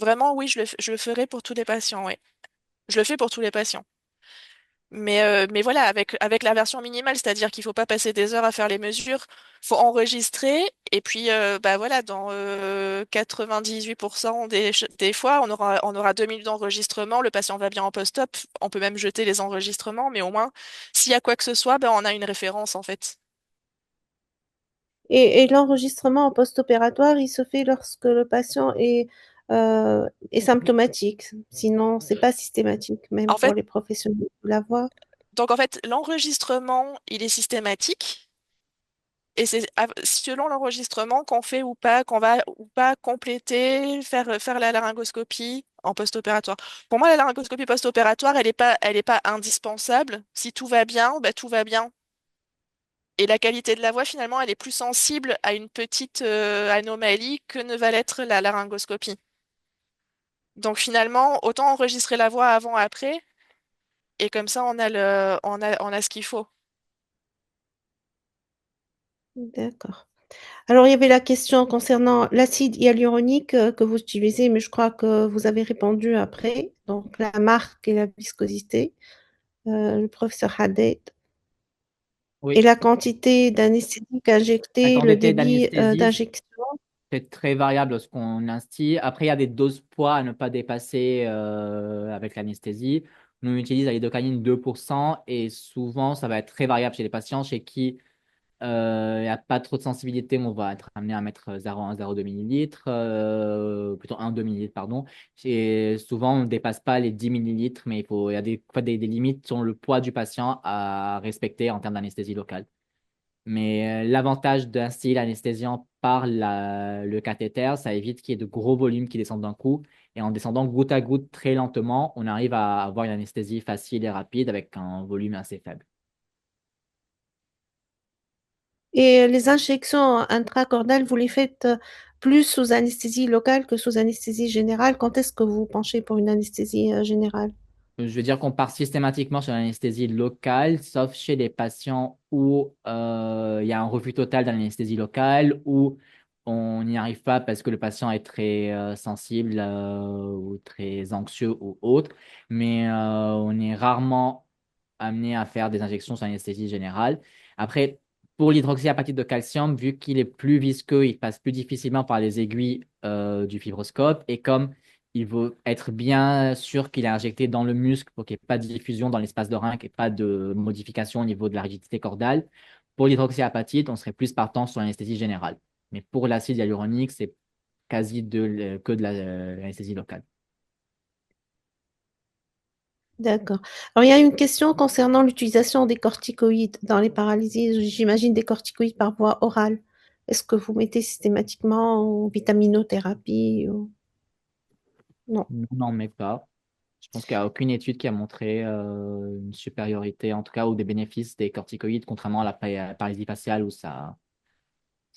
vraiment, oui, je le ferai pour tous les patients, oui. Je le fais pour tous les patients. Mais voilà, avec la version minimale, c'est-à-dire qu'il faut pas passer des heures à faire les mesures, faut enregistrer, et puis, bah voilà, dans 98% des fois, on aura 2 minutes d'enregistrement, le patient va bien en post-op, on peut même jeter les enregistrements, mais au moins, s'il y a quoi que ce soit, bah, on a une référence, en fait. et l'enregistrement en post-opératoire, il se fait lorsque le patient est symptomatique. Sinon, c'est pas systématique, même En pour fait, les professionnels de la voix. Donc en fait, l'enregistrement, il est systématique et c'est selon l'enregistrement qu'on fait ou pas, qu'on va ou pas compléter, faire la laryngoscopie en post-opératoire. Pour moi, la laryngoscopie post-opératoire, elle est pas indispensable. Si tout va bien, bah, tout va bien. Et la qualité de la voix, finalement, elle est plus sensible à une petite anomalie que ne va l'être la laryngoscopie. Donc finalement, autant enregistrer la voix avant-après, et comme ça, on a ce qu'il faut. D'accord. Alors, il y avait la question concernant l'acide hyaluronique que vous utilisez, mais je crois que vous avez répondu après. Donc, la marque et la viscosité, le professeur Haddad. Et Oui, la quantité d'anesthésique la injectée, le quantité débit d'anesthésie, d'injection. c'est très variable ce qu'on instille. Après, il y a des doses poids à ne pas dépasser avec l'anesthésie. Nous, on utilise la lidocaïne 2% et souvent, ça va être très variable chez les patients chez qui il n'y a pas trop de sensibilité. On va être amené à mettre 0,1, 0,2 millilitres, plutôt 1,2 millilitres, pardon. Et souvent, on ne dépasse pas les 10 millilitres, mais il y a des limites sur le poids du patient à respecter en termes d'anesthésie locale. Mais l'avantage d'un style anesthésiant par le cathéter, ça évite qu'il y ait de gros volumes qui descendent d'un coup. Et en descendant goutte à goutte très lentement, on arrive à avoir une anesthésie facile et rapide avec un volume assez faible. Et les injections intracordales, vous les faites plus sous anesthésie locale que sous anesthésie générale. Quand est-ce que vous penchez pour une anesthésie générale? Je veux dire qu'on part systématiquement sur l'anesthésie locale, sauf chez les patients où il y a un refus total d'anesthésie locale, où on n'y arrive pas parce que le patient est très sensible ou très anxieux ou autre. Mais on est rarement amené à faire des injections sur anesthésie générale. Après, Pour l'hydroxyapatite de calcium, vu qu'il est plus visqueux, il passe plus difficilement par les aiguilles du fibroscope. Et comme il veut être bien sûr qu'il est injecté dans le muscle pour qu'il n'y ait pas de diffusion dans l'espace de rein et pas de modification au niveau de la rigidité cordale, pour l'hydroxyapatite, on serait plus partant sur l'anesthésie générale. Mais pour l'acide hyaluronique, c'est quasi que de l'anesthésie locale. D'accord. Alors, il y a une question concernant l'utilisation des corticoïdes dans les paralysies. J'imagine des corticoïdes par voie orale. Est-ce que vous mettez systématiquement en vitaminothérapie ou... Non. Non, on n'en met pas. Je pense qu'il n'y a aucune étude qui a montré une supériorité, en tout cas, ou des bénéfices des corticoïdes, contrairement à la paralysie faciale où ça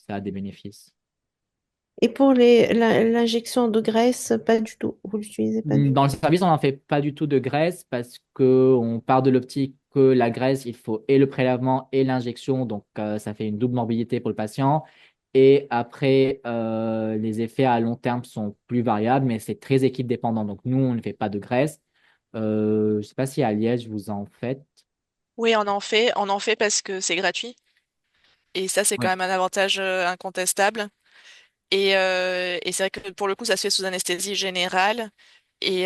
a des bénéfices. Et pour l'injection de graisse, pas du tout. Vous l'utilisez pas du tout. Dans le service, on n'en fait pas du tout de graisse parce qu'on part de l'optique que la graisse, il faut et le prélèvement et l'injection, donc ça fait une double morbidité pour le patient. Et après, les effets à long terme sont plus variables, mais c'est très équipe dépendant. Donc nous, on ne fait pas de graisse. Je ne sais pas si à Liège, vous en faites. Oui, on en fait parce que c'est gratuit. Et ça, c'est quand Oui. même un avantage incontestable. Et c'est vrai que pour le coup, ça se fait sous anesthésie générale. Et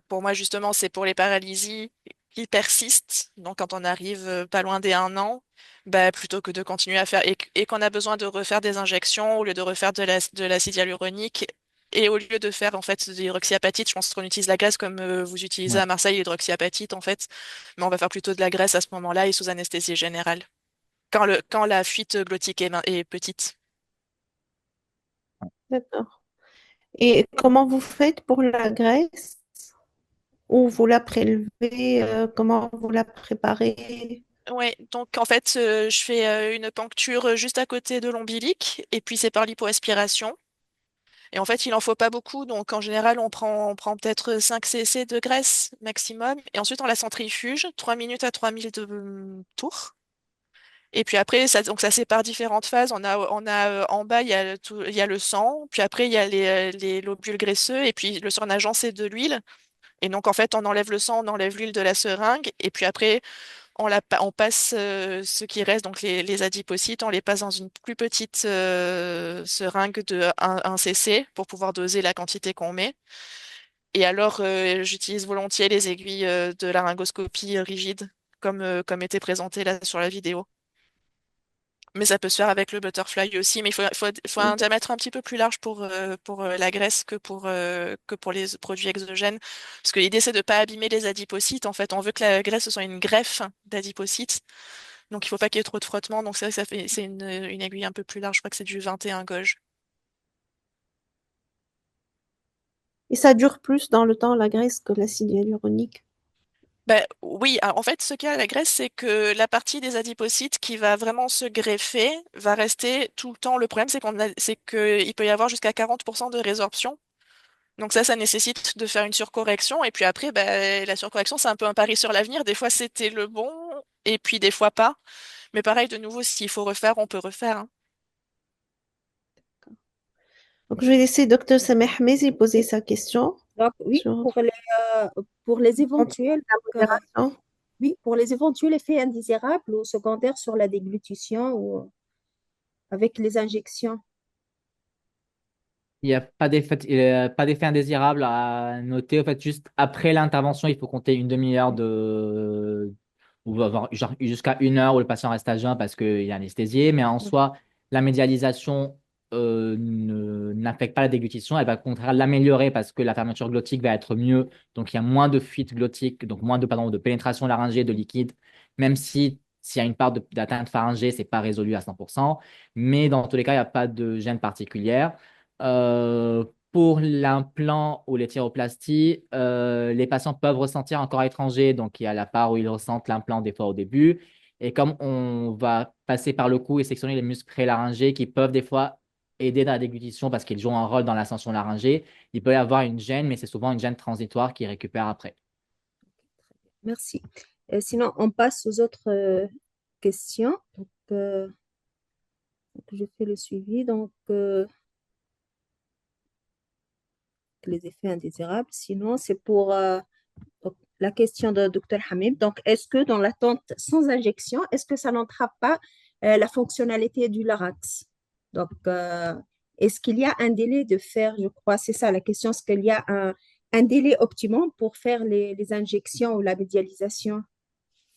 pour moi, justement, c'est pour les paralysies qui persistent. Donc, quand on arrive pas loin des 1 an, bah, plutôt que de continuer à faire et qu'on a besoin de refaire des injections au lieu de refaire de l'acide hyaluronique et au lieu de faire en fait de l'hydroxyapatite, je pense qu'on utilise la graisse comme vous utilisez Ouais. à Marseille l'hydroxyapatite en fait. Mais on va faire plutôt de la graisse à ce moment-là et sous anesthésie générale. Quand la fuite glottique est petite. D'accord. Et comment vous faites pour la graisse? Ou vous la prélevez? Comment vous la préparez? Ouais, donc en fait, je fais une puncture juste à côté de l'ombilic et puis c'est par lipoaspiration. Et en fait, il en faut pas beaucoup, donc en général, on prend peut-être 5 cc de graisse maximum et ensuite on la centrifuge 3 minutes à 3000 tours. Et puis après, donc ça sépare différentes phases. On a en bas, il y a le sang, puis après, il y a les lobules graisseux et puis le surnageant, c'est de l'huile. Et donc en fait, on enlève le sang, on enlève l'huile de la seringue et puis après, on passe ce qui reste, donc les adipocytes, on les passe dans une plus petite seringue de 1 cc pour pouvoir doser la quantité qu'on met. Et alors, j'utilise volontiers les aiguilles de laryngoscopie rigide, comme était présenté là sur la vidéo. Mais ça peut se faire avec le butterfly aussi, mais faut un diamètre un petit peu plus large pour la graisse que pour les produits exogènes. Parce que l'idée, c'est de ne pas abîmer les adipocytes. En fait, on veut que la graisse soit une greffe d'adipocytes. Donc, il ne faut pas qu'il y ait trop de frottement. Donc, c'est vrai que c'est une aiguille un peu plus large. Je crois que c'est du 21 gauge. Et ça dure plus dans le temps, la graisse, que l'acide hyaluronique. Ben, oui, alors, en fait, ce qu'il y a à la graisse, c'est que la partie des adipocytes qui va vraiment se greffer va rester tout le temps. Le problème, c'est qu'il peut y avoir jusqu'à 40% de résorption. Donc ça nécessite de faire une surcorrection. Et puis après, ben, la surcorrection, c'est un peu un pari sur l'avenir. Des fois, c'était le bon, et puis des fois pas. Mais pareil, de nouveau, s'il faut refaire, on peut refaire, hein. Donc, je vais laisser Dr Sameh Mezi poser sa question Donc, oui, sur pour les éventuels, la modération. oui, pour les éventuels effets indésirables ou secondaires sur la déglutition ou avec les injections. Il n'y a pas d'effet indésirable à noter. En fait, juste après l'intervention, il faut compter une demi-heure ou avoir genre jusqu'à 1 heure où le patient reste à jeun parce qu'il est anesthésié. Mais en soi, la médialisation n'affecte pas la déglutition. Elle va au contraire l'améliorer parce que la fermeture glottique va être mieux. Donc, il y a moins de fuite glottique, donc moins de pénétration laryngée de liquide, même si s'il y a une part d'atteinte pharyngée, ce n'est pas résolu à 100%. Mais dans tous les cas, il n'y a pas de gêne particulière. Pour l'implant ou les thyroplasties, les patients peuvent ressentir un corps étranger. Donc, il y a la part où ils ressentent l'implant des fois au début. Et comme on va passer par le cou et sectionner les muscles prélaryngés qui peuvent des fois aider dans la déglutition parce qu'ils jouent un rôle dans l'ascension laryngée, il peut y avoir une gêne, mais c'est souvent une gêne transitoire qui récupère après. Merci. Sinon, on passe aux autres questions. Donc, je fais le suivi. Donc, les effets indésirables. Sinon, c'est pour donc, la question de Dr Hamid. Donc, est-ce que dans l'attente sans injection, est-ce que ça n'entrave pas la fonctionnalité du larynx. Donc, est-ce qu'il y a un délai de faire, je crois, c'est ça la question, est-ce qu'il y a un délai optimum pour faire les injections ou la médialisation?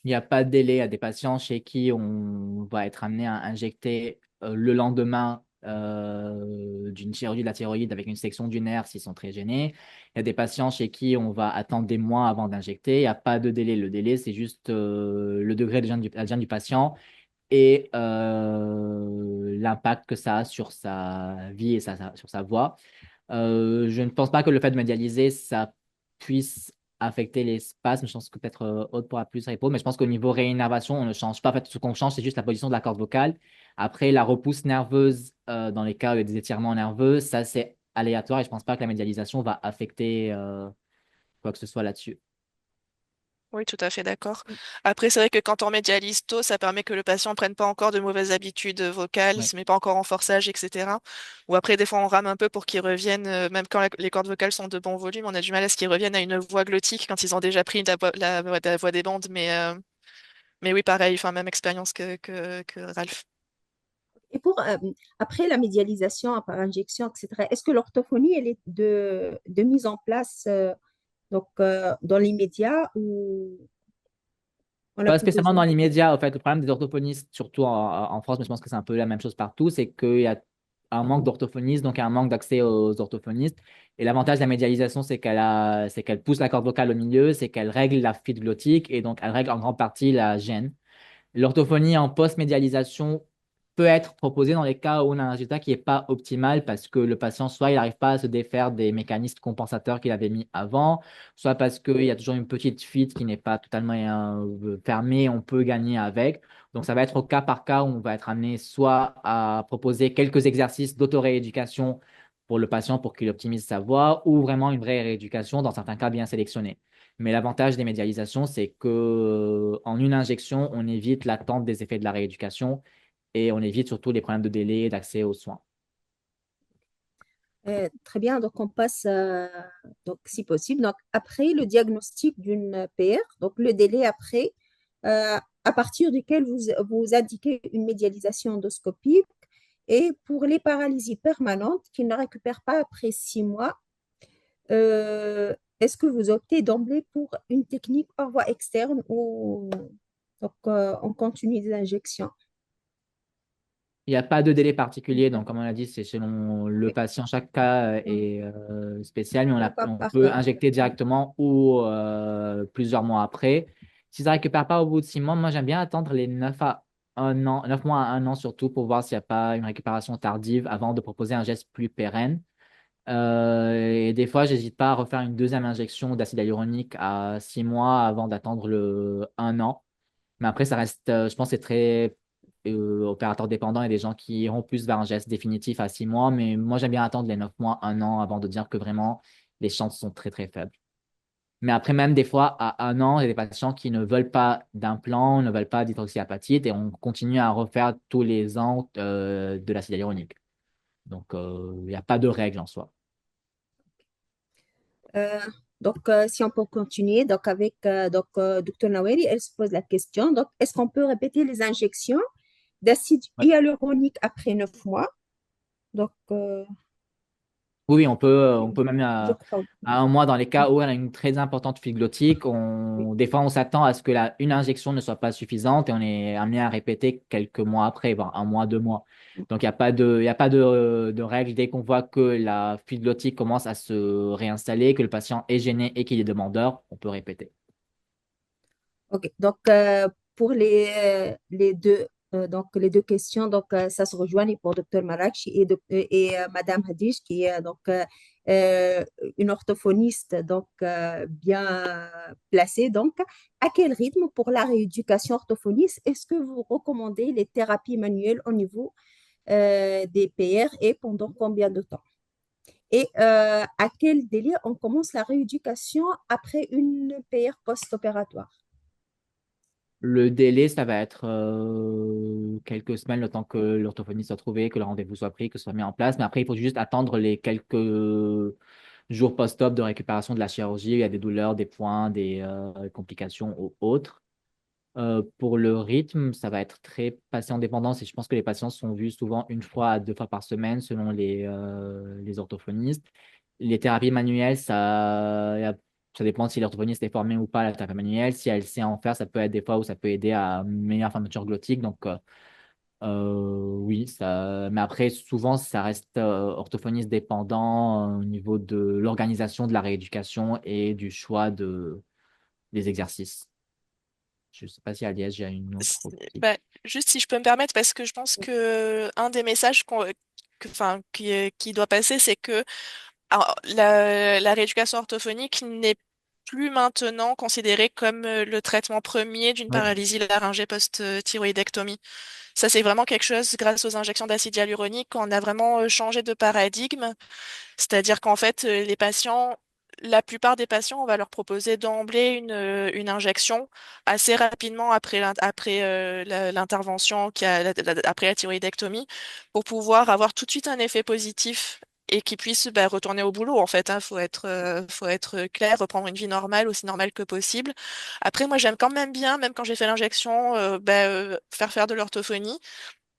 Il n'y a pas de délai à des patients chez qui on va être amené à injecter le lendemain d'une chirurgie de la thyroïde avec une section du nerf s'ils sont très gênés. Il y a des patients chez qui on va attendre des mois avant d'injecter. Il n'y a pas de délai. Le délai, c'est juste le degré de gêne du patient et l'impact que ça a sur sa vie et sur sa voix. Je ne pense pas que le fait de médialiser, ça puisse affecter les spasmes. Je pense que peut-être Aude pourra plus répondre, mais je pense qu'au niveau réinnervation, on ne change pas. En fait, ce qu'on change, c'est juste la position de la corde vocale. Après, la repousse nerveuse, dans les cas où il y a des étirements nerveux, ça, c'est aléatoire et je ne pense pas que la médialisation va affecter quoi que ce soit là-dessus. Oui, tout à fait d'accord. Après, c'est vrai que quand on médialise tôt, ça permet que le patient ne prenne pas encore de mauvaises habitudes vocales, il Ouais. se met pas encore en forçage, etc. Ou après, des fois, on rame un peu pour qu'ils reviennent, même quand les cordes vocales sont de bon volume, on a du mal à ce qu'ils reviennent à une voix glottique quand ils ont déjà pris la voix des bandes. Mais oui, pareil, enfin, même expérience que Ralph. Et après la médialisation par injection, etc., est-ce que l'orthophonie, elle est de mise en place dans l'immédiat ou on a Pas plus spécialement besoin? dans l'immédiat, en fait. Le problème des orthophonistes, surtout en France, mais je pense que c'est un peu la même chose partout, c'est qu'il y a un manque d'orthophonistes, donc un manque d'accès aux orthophonistes. Et l'avantage de la médialisation, c'est qu'elle pousse la corde vocale au milieu, c'est qu'elle règle la fuite glottique et donc elle règle en grande partie la gêne. L'orthophonie en post-médialisation peut être proposée dans les cas où on a un résultat qui n'est pas optimal parce que le patient, soit il n'arrive pas à se défaire des mécanismes compensateurs qu'il avait mis avant, soit parce qu'il y a toujours une petite fuite qui n'est pas totalement fermée, on peut gagner avec. Donc, ça va être au cas par cas où on va être amené soit à proposer quelques exercices d'autorééducation pour le patient pour qu'il optimise sa voix ou vraiment une vraie rééducation dans certains cas bien sélectionnés. Mais l'avantage des médialisations, c'est que en une injection, on évite l'attente des effets de la rééducation et on évite surtout les problèmes de délai et d'accès aux soins. Très bien, donc on passe, donc si possible, donc après le diagnostic d'une PR, donc le délai après, à partir duquel vous indiquez une médialisation endoscopique, et pour les paralysies permanentes qui ne récupèrent pas après 6 mois, est-ce que vous optez d'emblée pour une technique par voie externe ou donc, on continue des injections? Il n'y a pas de délai particulier, donc comme on l'a dit, c'est selon le Oui. patient. Chaque cas est spécial, mais Au cas on par peut cas. injecter directement ou plusieurs mois après. Si ça ne récupère pas au bout de 6 mois, moi j'aime bien attendre les 9 à 1 an, 9 mois à 1 an surtout pour voir s'il n'y a pas une récupération tardive avant de proposer un geste plus pérenne. Et des fois, j'hésite pas à refaire une deuxième injection d'acide hyaluronique à 6 mois avant d'attendre le 1 an. Mais après, ça reste, je pense, que c'est très opérateur dépendant. Il y a des gens qui iront plus vers un geste définitif à 6 mois. Mais moi, j'aime bien attendre les 9 mois, 1 an avant de dire que vraiment les chances sont très, très faibles. Mais après, même des fois, à 1 an, il y a des patients qui ne veulent pas d'implant, ne veulent pas d'hydroxyapatite et on continue à refaire tous les ans de l'acide hyaluronique. Donc, il n'y a pas de règle en soi. Euh, si on peut continuer, donc avec Dr. Naweri, elle se pose la question, donc, est-ce qu'on peut répéter les injections d'acide Ouais. hyaluronique après 9 mois? Donc, Oui, on peut même je crois. à 1 mois dans les cas où elle a une très importante fuite glottique. Oui. Des fois, on s'attend à ce que une injection ne soit pas suffisante et on est amené à répéter quelques mois après, voire 1 mois, 2 mois. Donc, il y a pas de règle. Dès qu'on voit que la fuite glottique commence à se réinstaller, que le patient est gêné et qu'il est demandeur, on peut répéter. Ok, donc pour les deux questions, ça se rejoint pour Dr. Marakchi et Madame Hadish, qui est euh, une orthophoniste bien placée. Donc, à quel rythme pour la rééducation orthophoniste est-ce que vous recommandez les thérapies manuelles au niveau des PR et pendant combien de temps? Et à quel délai on commence la rééducation après une PR post-opératoire? Le délai, ça va être quelques semaines, le temps que l'orthophoniste soit trouvé, que le rendez-vous soit pris, que ce soit mis en place. Mais après, il faut juste attendre les quelques jours post-op de récupération de la chirurgie. Il y a des douleurs, des points, des complications ou autres. Pour le rythme, ça va être très patient dépendant. Et je pense que les patients sont vus souvent 1 fois à 2 fois par semaine selon les orthophonistes. Les thérapies manuelles, ça dépend si l'orthophoniste est formé ou pas à la thérapie manuelle. Si elle sait en faire, ça peut être des fois où ça peut aider à une meilleure fermeture glottique. Donc, oui, mais après, souvent, ça reste orthophoniste dépendant au niveau de l'organisation de la rééducation et du choix des exercices. Je ne sais pas si Aliès, j'ai une autre petite. Bah, juste si je peux me permettre, parce que je pense que un des messages enfin, qui doit passer, c'est que alors, la rééducation orthophonique n'est plus maintenant considérée comme le traitement premier d'une Ouais. paralysie laryngée post-thyroïdectomie. Ça, c'est vraiment quelque chose, grâce aux injections d'acide hyaluronique, qu'on a vraiment changé de paradigme. C'est-à-dire qu'en fait, la plupart des patients, on va leur proposer d'emblée une injection assez rapidement après l'intervention, après la thyroïdectomie, pour pouvoir avoir tout de suite un effet positif et qu'ils puissent retourner au boulot, en fait. Hein. Faut être clair, reprendre une vie normale, aussi normale que possible. Après, moi, j'aime quand même bien, même quand j'ai fait l'injection, faire de l'orthophonie.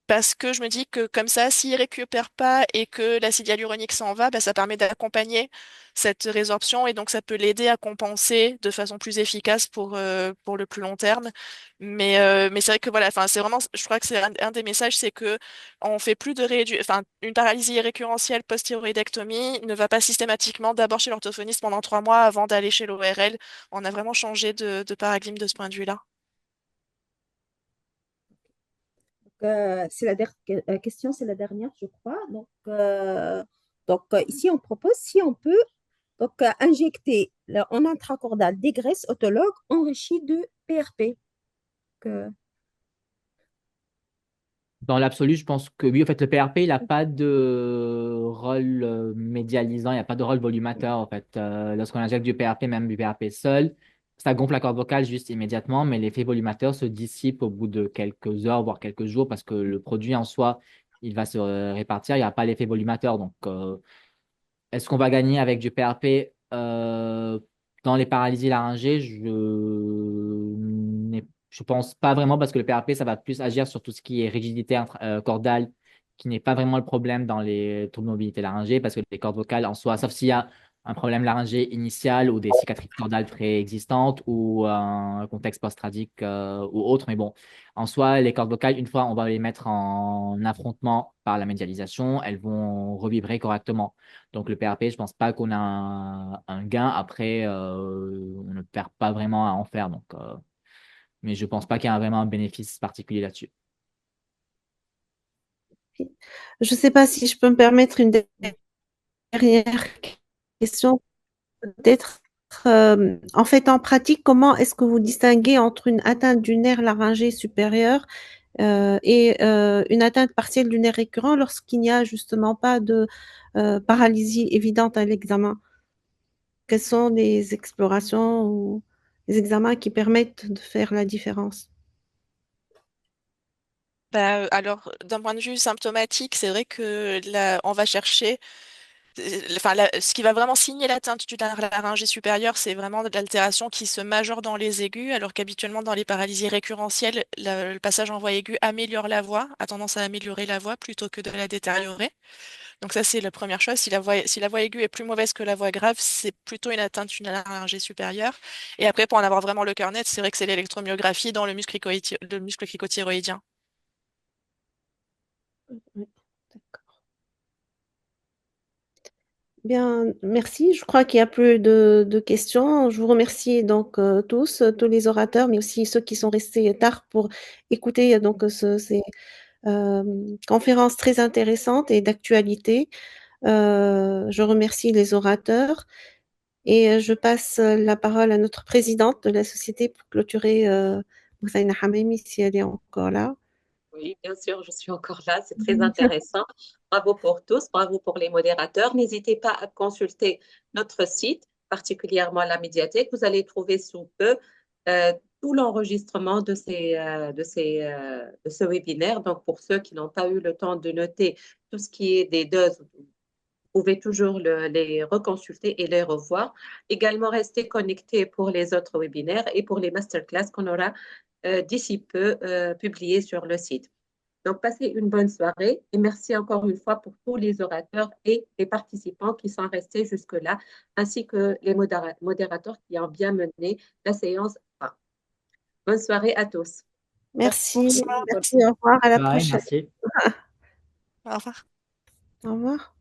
Parce que je me dis que comme ça, s'il récupère pas et que l'acide hyaluronique s'en va, ça permet d'accompagner cette résorption et donc ça peut l'aider à compenser de façon plus efficace pour le plus long terme. Mais c'est vrai que voilà, enfin, c'est vraiment, je crois que c'est un des messages, c'est que on fait plus enfin, une paralysie récurrentielle post-thyroïdectomie ne va pas systématiquement d'abord chez l'orthophoniste pendant 3 mois avant d'aller chez l'ORL. On a vraiment changé de paradigme de ce point de vue-là. C'est la question, c'est la dernière, je crois. Ici, on propose si on peut injecter en intracordal des graisses autologues enrichies de PRP. Que- Dans l'absolu, je pense que oui, en fait, le PRP, il n'a pas de rôle médialisant, il n'y a pas de rôle volumateur, en fait. Lorsqu'on injecte du PRP, même du PRP seul, ça gonfle la corde vocale juste immédiatement, mais l'effet volumateur se dissipe au bout de quelques heures, voire quelques jours, parce que le produit en soi, il va se répartir, il n'y a pas l'effet volumateur. Donc, est-ce qu'on va gagner avec du PRP dans les paralysies laryngées? Je pense pas vraiment parce que le PRP, ça va plus agir sur tout ce qui est rigidité cordale, qui n'est pas vraiment le problème dans les troubles de mobilité laryngée parce que les cordes vocales en soi, sauf s'il y a un problème laryngé initial ou des cicatrices cordales préexistantes ou un contexte post-traumatique ou autre, mais bon, en soi, les cordes vocales, une fois on va les mettre en affrontement par la médialisation, elles vont revibrer correctement. Donc, le PRP, je pense pas qu'on a un gain. Après, on ne perd pas vraiment à en faire. Donc, mais je pense pas qu'il y a vraiment un bénéfice particulier là-dessus. Je ne sais pas si je peux me permettre une dernière question. Peut-être, en fait, en pratique, comment est-ce que vous distinguez entre une atteinte du nerf laryngé supérieur et une atteinte partielle du nerf récurrent lorsqu'il n'y a justement pas de paralysie évidente à l'examen? Quelles sont les explorations ou les examens qui permettent de faire la différence? Alors, d'un point de vue symptomatique, c'est vrai que là, on va chercher, enfin, ce qui va vraiment signer l'atteinte du nerf laryngé supérieur, c'est vraiment de l'altération qui se majeure dans les aigus, alors qu'habituellement, dans les paralysies récurrentielles, le passage en voie aiguë améliore la voix, a tendance à améliorer la voix plutôt que de la détériorer. Donc ça, c'est la première chose. Si la voix aiguë est plus mauvaise que la voix grave, c'est plutôt une atteinte du nerf laryngé supérieur. Et après, pour en avoir vraiment le cœur net, c'est vrai que c'est l'électromyographie dans le muscle cricothyroïdien. Oui, d'accord. Bien, merci. Je crois qu'il n'y a plus de questions. Je vous remercie donc tous les orateurs, mais aussi ceux qui sont restés tard pour écouter donc ces conférences très intéressantes et d'actualité. Je remercie les orateurs et je passe la parole à notre présidente de la société pour clôturer Moussaïna Hamimi si elle est encore là. Oui, bien sûr, je suis encore là. C'est très intéressant. Bravo pour tous, bravo pour les modérateurs. N'hésitez pas à consulter notre site, particulièrement la médiathèque. Vous allez trouver sous peu euh, tout l'enregistrement de ce webinaire. Donc, pour ceux qui n'ont pas eu le temps de noter tout ce qui est des doses, vous pouvez toujours les reconsulter et les revoir. Également, restez connectés pour les autres webinaires et pour les masterclass qu'on aura d'ici peu publié sur le site. Donc, passez une bonne soirée et merci encore une fois pour tous les orateurs et les participants qui sont restés jusque-là, ainsi que les modérateurs qui ont bien mené la séance. Bonne soirée à tous. Merci, Bonsoir. merci, au revoir, à la Pareil, prochaine. merci. Au revoir. Au revoir.